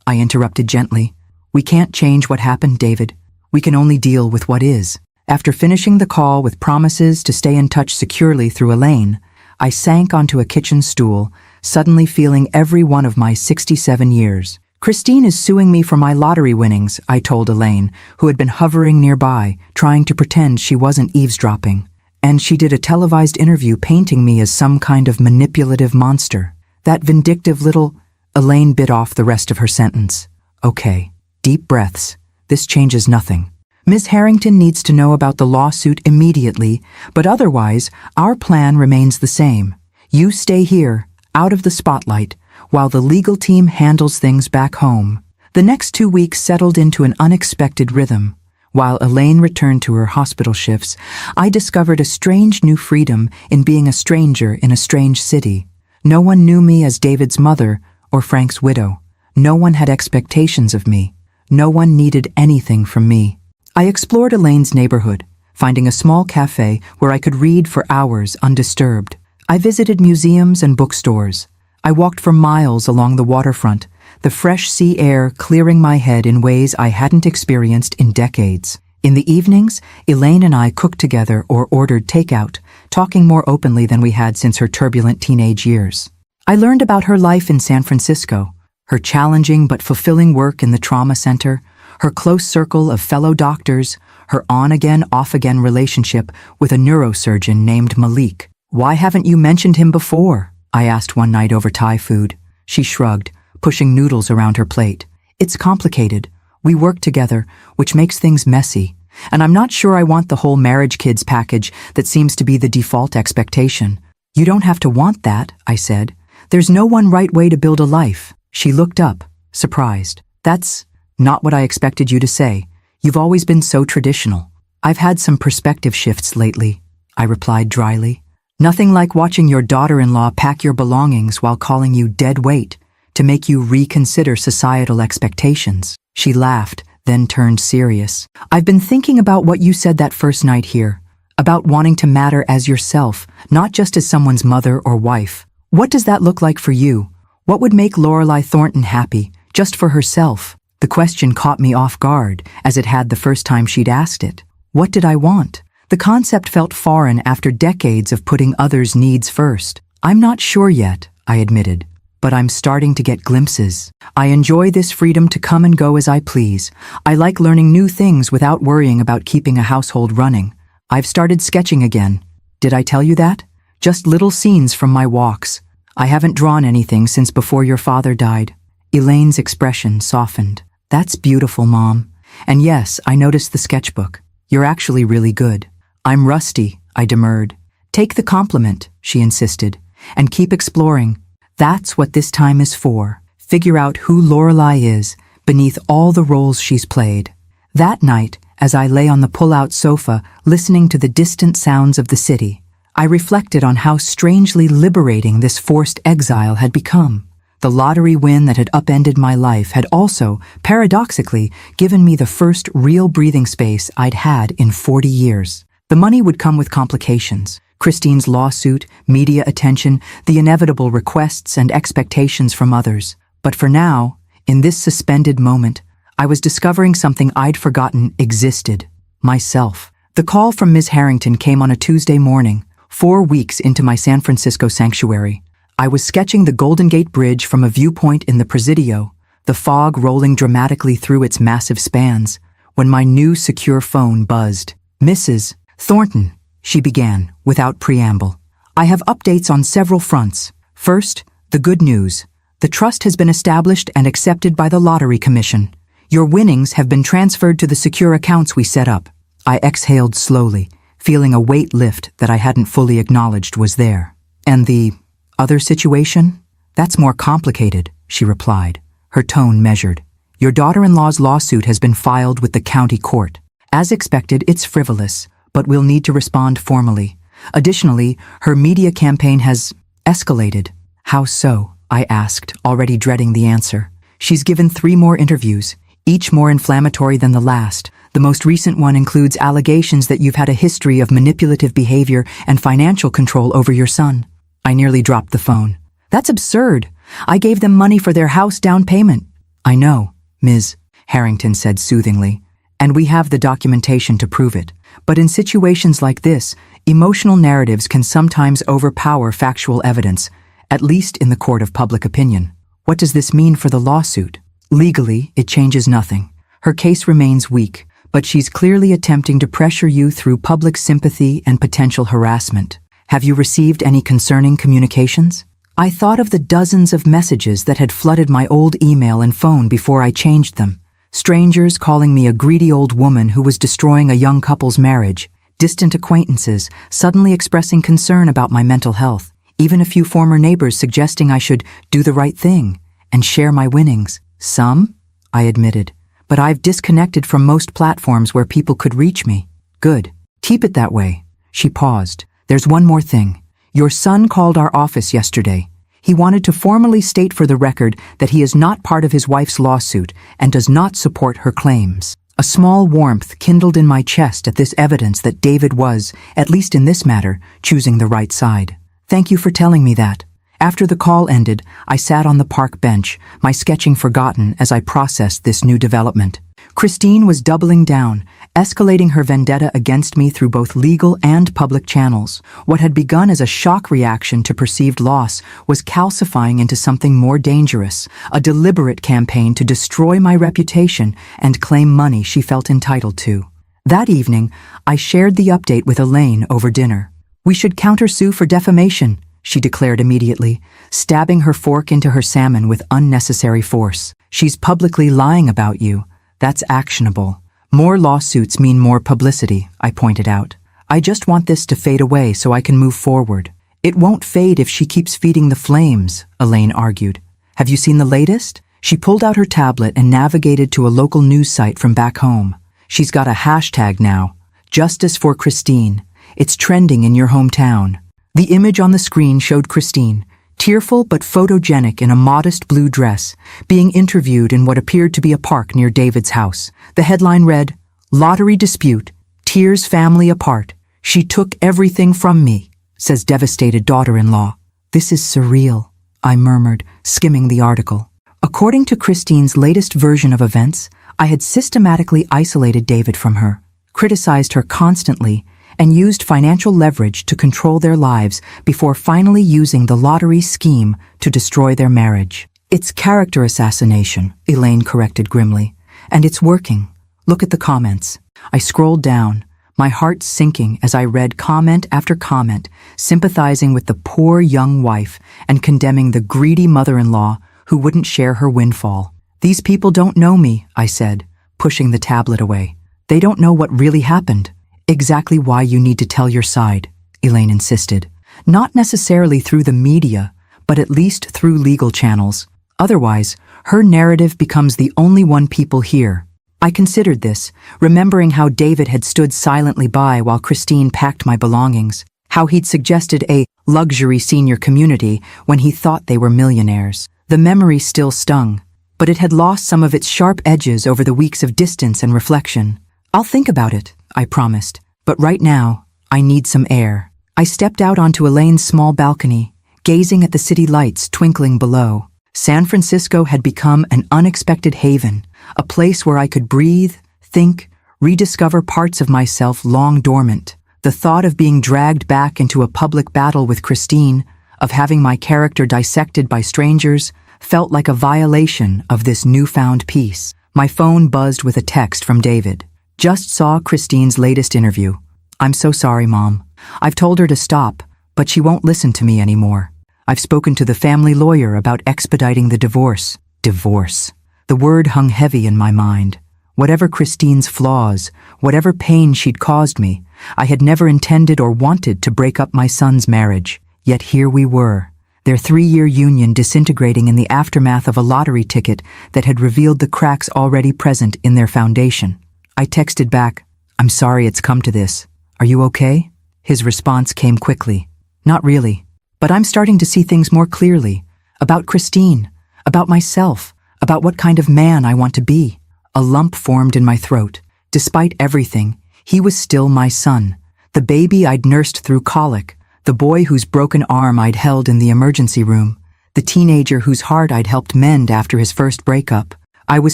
I interrupted gently. We can't change what happened, David. We can only deal with what is. After finishing the call with promises to stay in touch securely through Elaine, I sank onto a kitchen stool, suddenly feeling every one of my 67 years. Christine is suing me for my lottery winnings, I told Elaine, who had been hovering nearby, trying to pretend she wasn't eavesdropping. And she did a televised interview painting me as some kind of manipulative monster. That vindictive little... Elaine bit off the rest of her sentence. Okay, deep breaths. This changes nothing. Miss Harrington needs to know about the lawsuit immediately, but otherwise, our plan remains the same. You stay here, out of the spotlight, while the legal team handles things back home. The next 2 weeks settled into an unexpected rhythm. While Elaine returned to her hospital shifts, I discovered a strange new freedom in being a stranger in a strange city. No one knew me as David's mother or Frank's widow. No one had expectations of me. No one needed anything from me. I explored Elaine's neighborhood, finding a small cafe where I could read for hours undisturbed. I visited museums and bookstores. I walked for miles along the waterfront, the fresh sea air clearing my head in ways I hadn't experienced in decades. In the evenings, Elaine and I cooked together or ordered takeout, talking more openly than we had since her turbulent teenage years. I learned about her life in San Francisco, her challenging but fulfilling work in the trauma center, her close circle of fellow doctors, her on-again, off-again relationship with a neurosurgeon named Malik. Why haven't you mentioned him before? I asked one night over Thai food. She shrugged, pushing noodles around her plate. It's complicated. We work together, which makes things messy. And I'm not sure I want the whole marriage kids package that seems to be the default expectation. You don't have to want that, I said. There's no one right way to build a life. She looked up, surprised. That's not what I expected you to say. You've always been so traditional. I've had some perspective shifts lately, I replied dryly. Nothing like watching your daughter-in-law pack your belongings while calling you dead weight to make you reconsider societal expectations. She laughed, then turned serious. I've been thinking about what you said that first night here, about wanting to matter as yourself, not just as someone's mother or wife. What does that look like for you? What would make Lorelei Thornton happy, just for herself? The question caught me off guard, as it had the first time she'd asked it. What did I want? The concept felt foreign after decades of putting others' needs first. I'm not sure yet, I admitted, but I'm starting to get glimpses. I enjoy this freedom to come and go as I please. I like learning new things without worrying about keeping a household running. I've started sketching again. Did I tell you that? Just little scenes from my walks. I haven't drawn anything since before your father died. Elaine's expression softened. That's beautiful, Mom. And yes, I noticed the sketchbook. You're actually really good. I'm rusty, I demurred. Take the compliment, she insisted, and keep exploring. That's what this time is for. Figure out who Lorelei is beneath all the roles she's played. That night, as I lay on the pull-out sofa listening to the distant sounds of the city, I reflected on how strangely liberating this forced exile had become. The lottery win that had upended my life had also, paradoxically, given me the first real breathing space I'd had in 40 years. The money would come with complications. Christine's lawsuit, media attention, the inevitable requests and expectations from others. But for now, in this suspended moment, I was discovering something I'd forgotten existed. Myself. The call from Ms. Harrington came on a Tuesday morning, 4 weeks into my San Francisco sanctuary. I was sketching the Golden Gate Bridge from a viewpoint in the Presidio, the fog rolling dramatically through its massive spans, when my new secure phone buzzed. "Mrs. Thornton," she began, without preamble. "I have updates on several fronts. First, the good news. The trust has been established and accepted by the Lottery Commission. Your winnings have been transferred to the secure accounts we set up." I exhaled slowly, feeling a weight lift that I hadn't fully acknowledged was there. "And the other situation? That's more complicated," she replied, her tone measured. "Your daughter-in-law's lawsuit has been filed with the county court. As expected, it's frivolous, but we'll need to respond formally. Additionally, her media campaign has escalated." "How so?" I asked, already dreading the answer. "She's given 3 more interviews, each more inflammatory than the last. The most recent one includes allegations that you've had a history of manipulative behavior and financial control over your son." I nearly dropped the phone. "That's absurd. I gave them money for their house down payment." "I know," Ms. Harrington said soothingly, "and we have the documentation to prove it. But in situations like this, emotional narratives can sometimes overpower factual evidence, at least in the court of public opinion. What does this mean for the lawsuit?" "Legally, it changes nothing. Her case remains weak, but she's clearly attempting to pressure you through public sympathy and potential harassment. Have you received any concerning communications?" I thought of the dozens of messages that had flooded my old email and phone before I changed them. Strangers calling me a greedy old woman who was destroying a young couple's marriage, distant acquaintances suddenly expressing concern about my mental health, even a few former neighbors suggesting I should do the right thing and share my winnings. "Some," I admitted, "but I've disconnected from most platforms where people could reach me." "Good. Keep it that way." She paused. "There's one more thing. Your son called our office yesterday. He wanted to formally state for the record that he is not part of his wife's lawsuit and does not support her claims." A small warmth kindled in my chest at this evidence that David was, at least in this matter, choosing the right side. "Thank you for telling me that." After the call ended, I sat on the park bench, my sketching forgotten as I processed this new development. Christine was doubling down, escalating her vendetta against me through both legal and public channels. What had begun as a shock reaction to perceived loss was calcifying into something more dangerous, a deliberate campaign to destroy my reputation and claim money she felt entitled to. That evening, I shared the update with Elaine over dinner. "We should countersue for defamation," she declared immediately, stabbing her fork into her salmon with unnecessary force. "She's publicly lying about you. That's actionable. More lawsuits mean more publicity," I pointed out. "I just want this to fade away so I can move forward." "It won't fade if she keeps feeding the flames," Elaine argued. "Have you seen the latest?" She pulled out her tablet and navigated to a local news site from back home. "She's got a hashtag now, Justice for Christine. It's trending in your hometown." The image on the screen showed Christine, tearful but photogenic in a modest blue dress, being interviewed in what appeared to be a park near David's house. The headline read, "Lottery Dispute, Tears Family Apart. She took everything from me," says devastated daughter-in-law. "This is surreal," I murmured, skimming the article. According to Christine's latest version of events, I had systematically isolated David from her, criticized her constantly, and used financial leverage to control their lives before finally using the lottery scheme to destroy their marriage. "It's character assassination," Elaine corrected grimly, "and it's working. Look at the comments." I scrolled down, my heart sinking as I read comment after comment, sympathizing with the poor young wife and condemning the greedy mother-in-law who wouldn't share her windfall. "These people don't know me," I said, pushing the tablet away. "They don't know what really happened." "Exactly why you need to tell your side," Elaine insisted. "Not necessarily through the media, but at least through legal channels. Otherwise, her narrative becomes the only one people hear." I considered this, remembering how David had stood silently by while Christine packed my belongings, how he'd suggested a luxury senior community when he thought they were millionaires. The memory still stung, but it had lost some of its sharp edges over the weeks of distance and reflection. "I'll think about it," I promised, "but right now, I need some air." I stepped out onto Elaine's small balcony, gazing at the city lights twinkling below. San Francisco had become an unexpected haven, a place where I could breathe, think, rediscover parts of myself long dormant. The thought of being dragged back into a public battle with Christine, of having my character dissected by strangers, felt like a violation of this newfound peace. My phone buzzed with a text from David. "Just saw Christine's latest interview. I'm so sorry, Mom. I've told her to stop, but she won't listen to me anymore. I've spoken to the family lawyer about expediting the divorce." Divorce. The word hung heavy in my mind. Whatever Christine's flaws, whatever pain she'd caused me, I had never intended or wanted to break up my son's marriage. Yet here we were, their 3-year union disintegrating in the aftermath of a lottery ticket that had revealed the cracks already present in their foundation. I texted back, "I'm sorry it's come to this. Are you okay?" His response came quickly. "Not really, but I'm starting to see things more clearly. About Christine, about myself, about what kind of man I want to be." A lump formed in my throat. Despite everything, he was still my son. The baby I'd nursed through colic, the boy whose broken arm I'd held in the emergency room, the teenager whose heart I'd helped mend after his first breakup. I was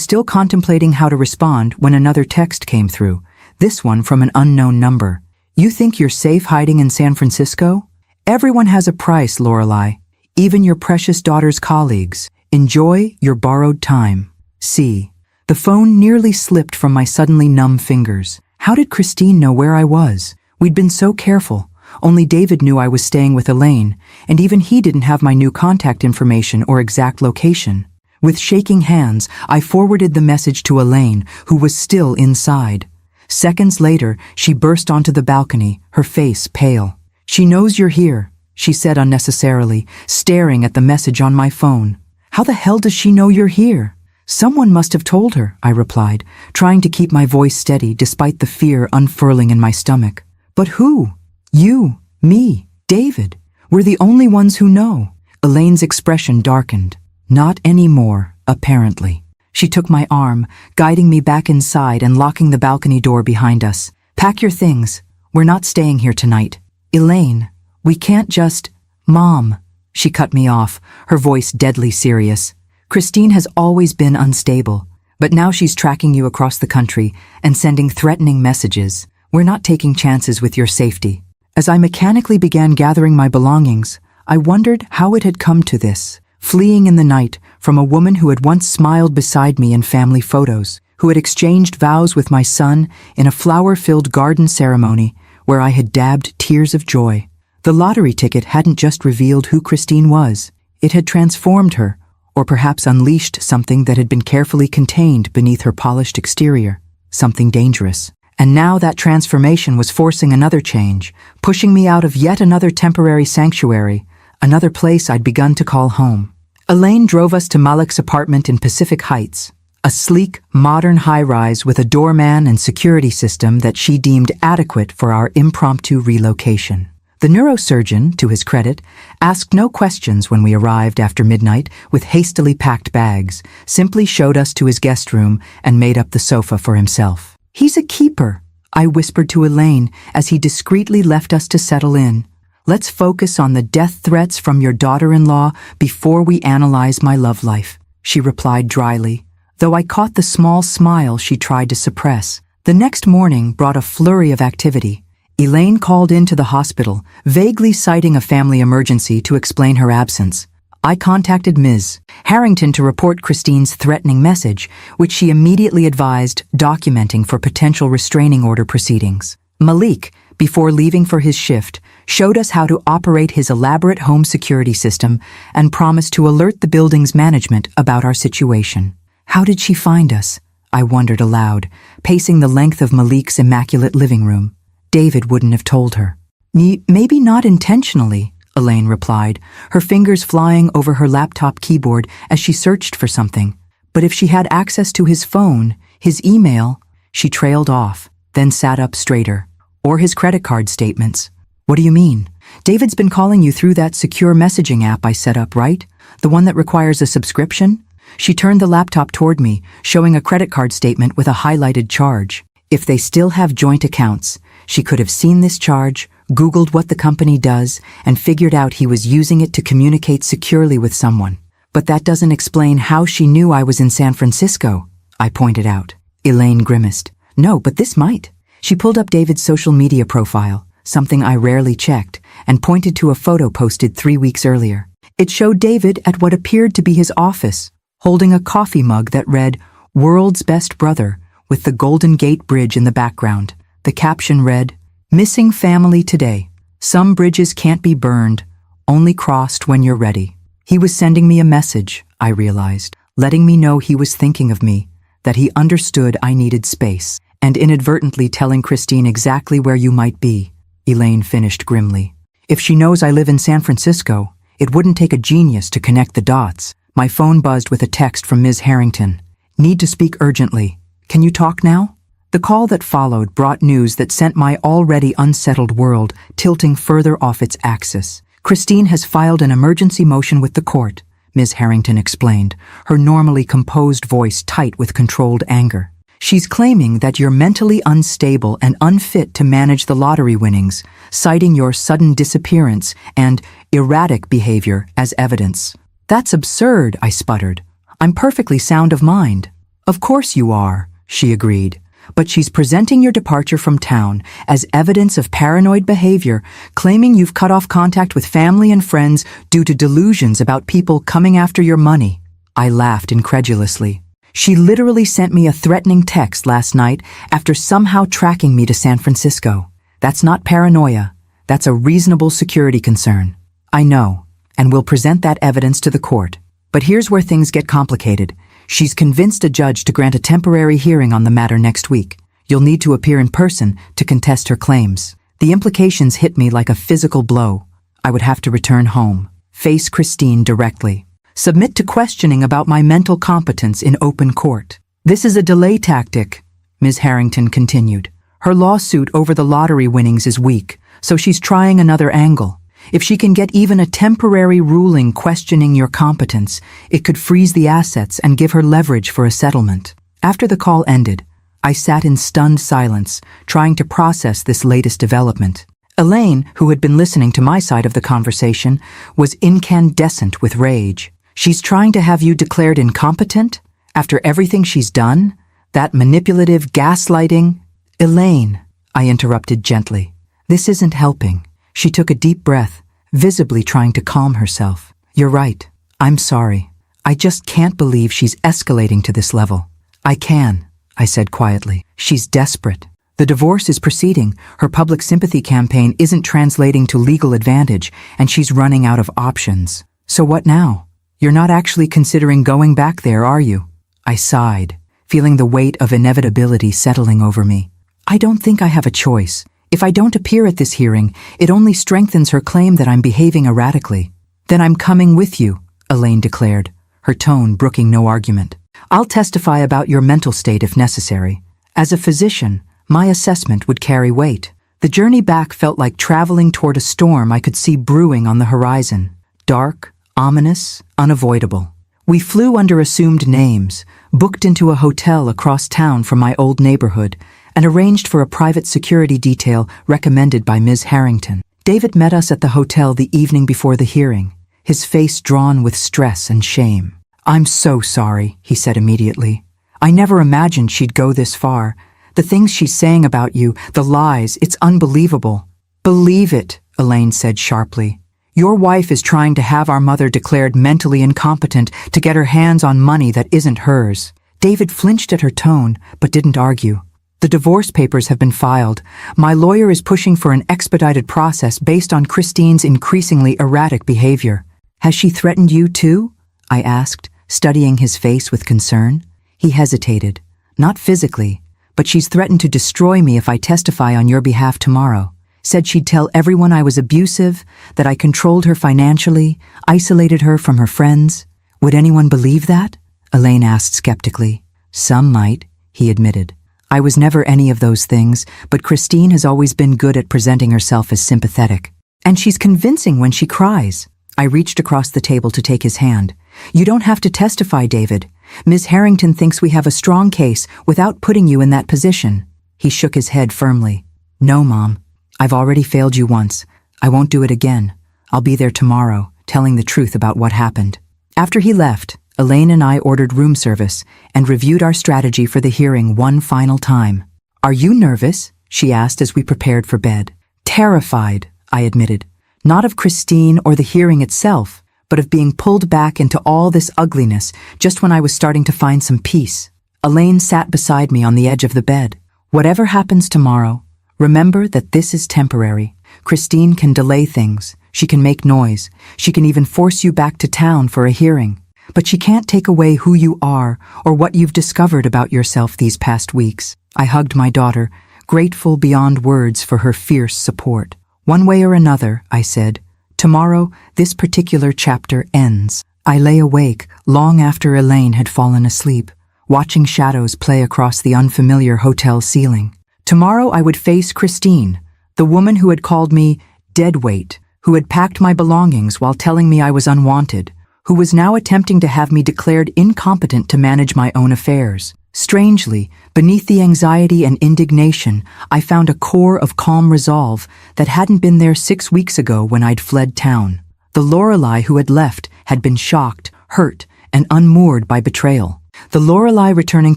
still contemplating how to respond when another text came through, this one from an unknown number. "You think you're safe hiding in San Francisco? Everyone has a price, Lorelei. Even your precious daughter's colleagues. Enjoy your borrowed time. See." The phone nearly slipped from my suddenly numb fingers. How did Christine know where I was? We'd been so careful. Only David knew I was staying with Elaine, and even he didn't have my new contact information or exact location. With shaking hands, I forwarded the message to Elaine, who was still inside. Seconds later, she burst onto the balcony, her face pale. "She knows you're here," she said unnecessarily, staring at the message on my phone. "How the hell does she know you're here?" "Someone must have told her," I replied, trying to keep my voice steady despite the fear unfurling in my stomach. "But who? You, me, David. We're the only ones who know." Elaine's expression darkened. Not anymore, apparently. She took my arm, guiding me back inside and locking the balcony door behind us. "Pack your things. We're not staying here tonight." "Elaine, we can't just—" "Mom," she cut me off, her voice deadly serious. "Christine has always been unstable, but now she's tracking you across the country and sending threatening messages. We're not taking chances with your safety." As I mechanically began gathering my belongings, I wondered how it had come to this. Fleeing in the night from a woman who had once smiled beside me in family photos, who had exchanged vows with my son in a flower-filled garden ceremony where I had dabbed tears of joy. The lottery ticket hadn't just revealed who Christine was. It had transformed her, or perhaps unleashed something that had been carefully contained beneath her polished exterior, something dangerous. And now that transformation was forcing another change, pushing me out of yet another temporary sanctuary, another place I'd begun to call home. Elaine drove us to Malik's apartment in Pacific Heights, a sleek, modern high-rise with a doorman and security system that she deemed adequate for our impromptu relocation. The neurosurgeon, to his credit, asked no questions when we arrived after midnight with hastily packed bags, simply showed us to his guest room and made up the sofa for himself. "He's a keeper," I whispered to Elaine as he discreetly left us to settle in. "Let's focus on the death threats from your daughter-in-law before we analyze my love life," she replied dryly, though I caught the small smile she tried to suppress. The next morning brought a flurry of activity. Elaine called into the hospital, vaguely citing a family emergency to explain her absence. I contacted Ms. Harrington to report Christine's threatening message, which she immediately advised documenting for potential restraining order proceedings. Malik, before leaving for his shift, showed us how to operate his elaborate home security system and promised to alert the building's management about our situation. How did she find us? I wondered aloud, pacing the length of Malik's immaculate living room. David wouldn't have told her. Maybe not intentionally, Elaine replied, her fingers flying over her laptop keyboard as she searched for something. But if she had access to his phone, his email, she trailed off, then sat up straighter. Or his credit card statements. What do you mean? David's been calling you through that secure messaging app I set up, right? The one that requires a subscription? She turned the laptop toward me, showing a credit card statement with a highlighted charge. If they still have joint accounts, she could have seen this charge, Googled what the company does, and figured out he was using it to communicate securely with someone. But that doesn't explain how she knew I was in San Francisco, I pointed out. Elaine grimaced. No, but this might. She pulled up David's social media profile, something I rarely checked, and pointed to a photo posted 3 weeks earlier. It showed David at what appeared to be his office, holding a coffee mug that read, "World's Best Brother," with the Golden Gate Bridge in the background. The caption read, "Missing family today. Some bridges can't be burned, only crossed when you're ready." He was sending me a message, I realized, letting me know he was thinking of me, that he understood I needed space, and inadvertently telling Christine exactly where you might be, Elaine finished grimly. If she knows I live in San Francisco, it wouldn't take a genius to connect the dots. My phone buzzed with a text from Ms. Harrington. Need to speak urgently. Can you talk now? The call that followed brought news that sent my already unsettled world tilting further off its axis. Christine has filed an emergency motion with the court, Ms. Harrington explained, her normally composed voice tight with controlled anger. She's claiming that you're mentally unstable and unfit to manage the lottery winnings, citing your sudden disappearance and erratic behavior as evidence. That's absurd, I sputtered. I'm perfectly sound of mind. Of course you are, she agreed. But she's presenting your departure from town as evidence of paranoid behavior, claiming you've cut off contact with family and friends due to delusions about people coming after your money. I laughed incredulously. She literally sent me a threatening text last night after somehow tracking me to San Francisco. That's not paranoia. That's a reasonable security concern. I know, and we'll present that evidence to the court. But here's where things get complicated. She's convinced a judge to grant a temporary hearing on the matter next week. You'll need to appear in person to contest her claims. The implications hit me like a physical blow. I would have to return home, face Christine directly, submit to questioning about my mental competence in open court. This is a delay tactic, Ms. Harrington continued. Her lawsuit over the lottery winnings is weak, so she's trying another angle. If she can get even a temporary ruling questioning your competence, it could freeze the assets and give her leverage for a settlement. After the call ended, I sat in stunned silence, trying to process this latest development. Elaine, who had been listening to my side of the conversation, was incandescent with rage. She's trying to have you declared incompetent? After everything she's done? That manipulative gaslighting? Elaine, I interrupted gently. This isn't helping. She took a deep breath, visibly trying to calm herself. You're right. I'm sorry. I just can't believe she's escalating to this level. I can, I said quietly. She's desperate. The divorce is proceeding. Her public sympathy campaign isn't translating to legal advantage, and she's running out of options. So what now? You're not actually considering going back there, are you? I sighed, feeling the weight of inevitability settling over me. I don't think I have a choice. If I don't appear at this hearing, it only strengthens her claim that I'm behaving erratically. Then I'm coming with you, Elaine declared, her tone brooking no argument. I'll testify about your mental state if necessary. As a physician, my assessment would carry weight. The journey back felt like traveling toward a storm I could see brewing on the horizon. Dark, ominous, unavoidable. We flew under assumed names, booked into a hotel across town from my old neighborhood, and arranged for a private security detail recommended by Ms. Harrington. David met us at the hotel the evening before the hearing, his face drawn with stress and shame. I'm so sorry, he said immediately. I never imagined she'd go this far. The things she's saying about you, the lies, it's unbelievable. Believe it, Elaine said sharply. Your wife is trying to have our mother declared mentally incompetent to get her hands on money that isn't hers. David flinched at her tone, but didn't argue. The divorce papers have been filed. My lawyer is pushing for an expedited process based on Christine's increasingly erratic behavior. Has she threatened you too? I asked, studying his face with concern. He hesitated. Not physically, but she's threatened to destroy me if I testify on your behalf tomorrow. Said she'd tell everyone I was abusive, that I controlled her financially, isolated her from her friends. Would anyone believe that? Elaine asked skeptically. Some might, he admitted. I was never any of those things, but Christine has always been good at presenting herself as sympathetic. And she's convincing when she cries. I reached across the table to take his hand. You don't have to testify, David. Ms. Harrington thinks we have a strong case without putting you in that position. He shook his head firmly. No, Mom. I've already failed you once. I won't do it again. I'll be there tomorrow, telling the truth about what happened. After he left, Elaine and I ordered room service and reviewed our strategy for the hearing one final time. Are you nervous? She asked as we prepared for bed. Terrified, I admitted. Not of Christine or the hearing itself, but of being pulled back into all this ugliness just when I was starting to find some peace. Elaine sat beside me on the edge of the bed. Whatever happens tomorrow, remember that this is temporary. Christine can delay things. She can make noise. She can even force you back to town for a hearing. But she can't take away who you are or what you've discovered about yourself these past weeks. I hugged my daughter, grateful beyond words for her fierce support. One way or another, I said, tomorrow this particular chapter ends. I lay awake long after Elaine had fallen asleep, watching shadows play across the unfamiliar hotel ceiling. Tomorrow I would face Christine, the woman who had called me deadweight, who had packed my belongings while telling me I was unwanted, who was now attempting to have me declared incompetent to manage my own affairs. Strangely, beneath the anxiety and indignation, I found a core of calm resolve that hadn't been there 6 weeks ago when I'd fled town. The Lorelei who had left had been shocked, hurt, and unmoored by betrayal. The Lorelei returning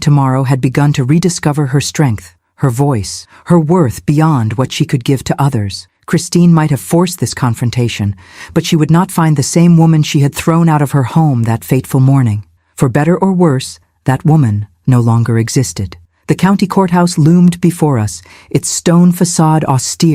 tomorrow had begun to rediscover her strength, her voice, her worth beyond what she could give to others. Christine might have forced this confrontation, but she would not find the same woman she had thrown out of her home that fateful morning. For better or worse, that woman no longer existed. The county courthouse loomed before us, its stone facade austere.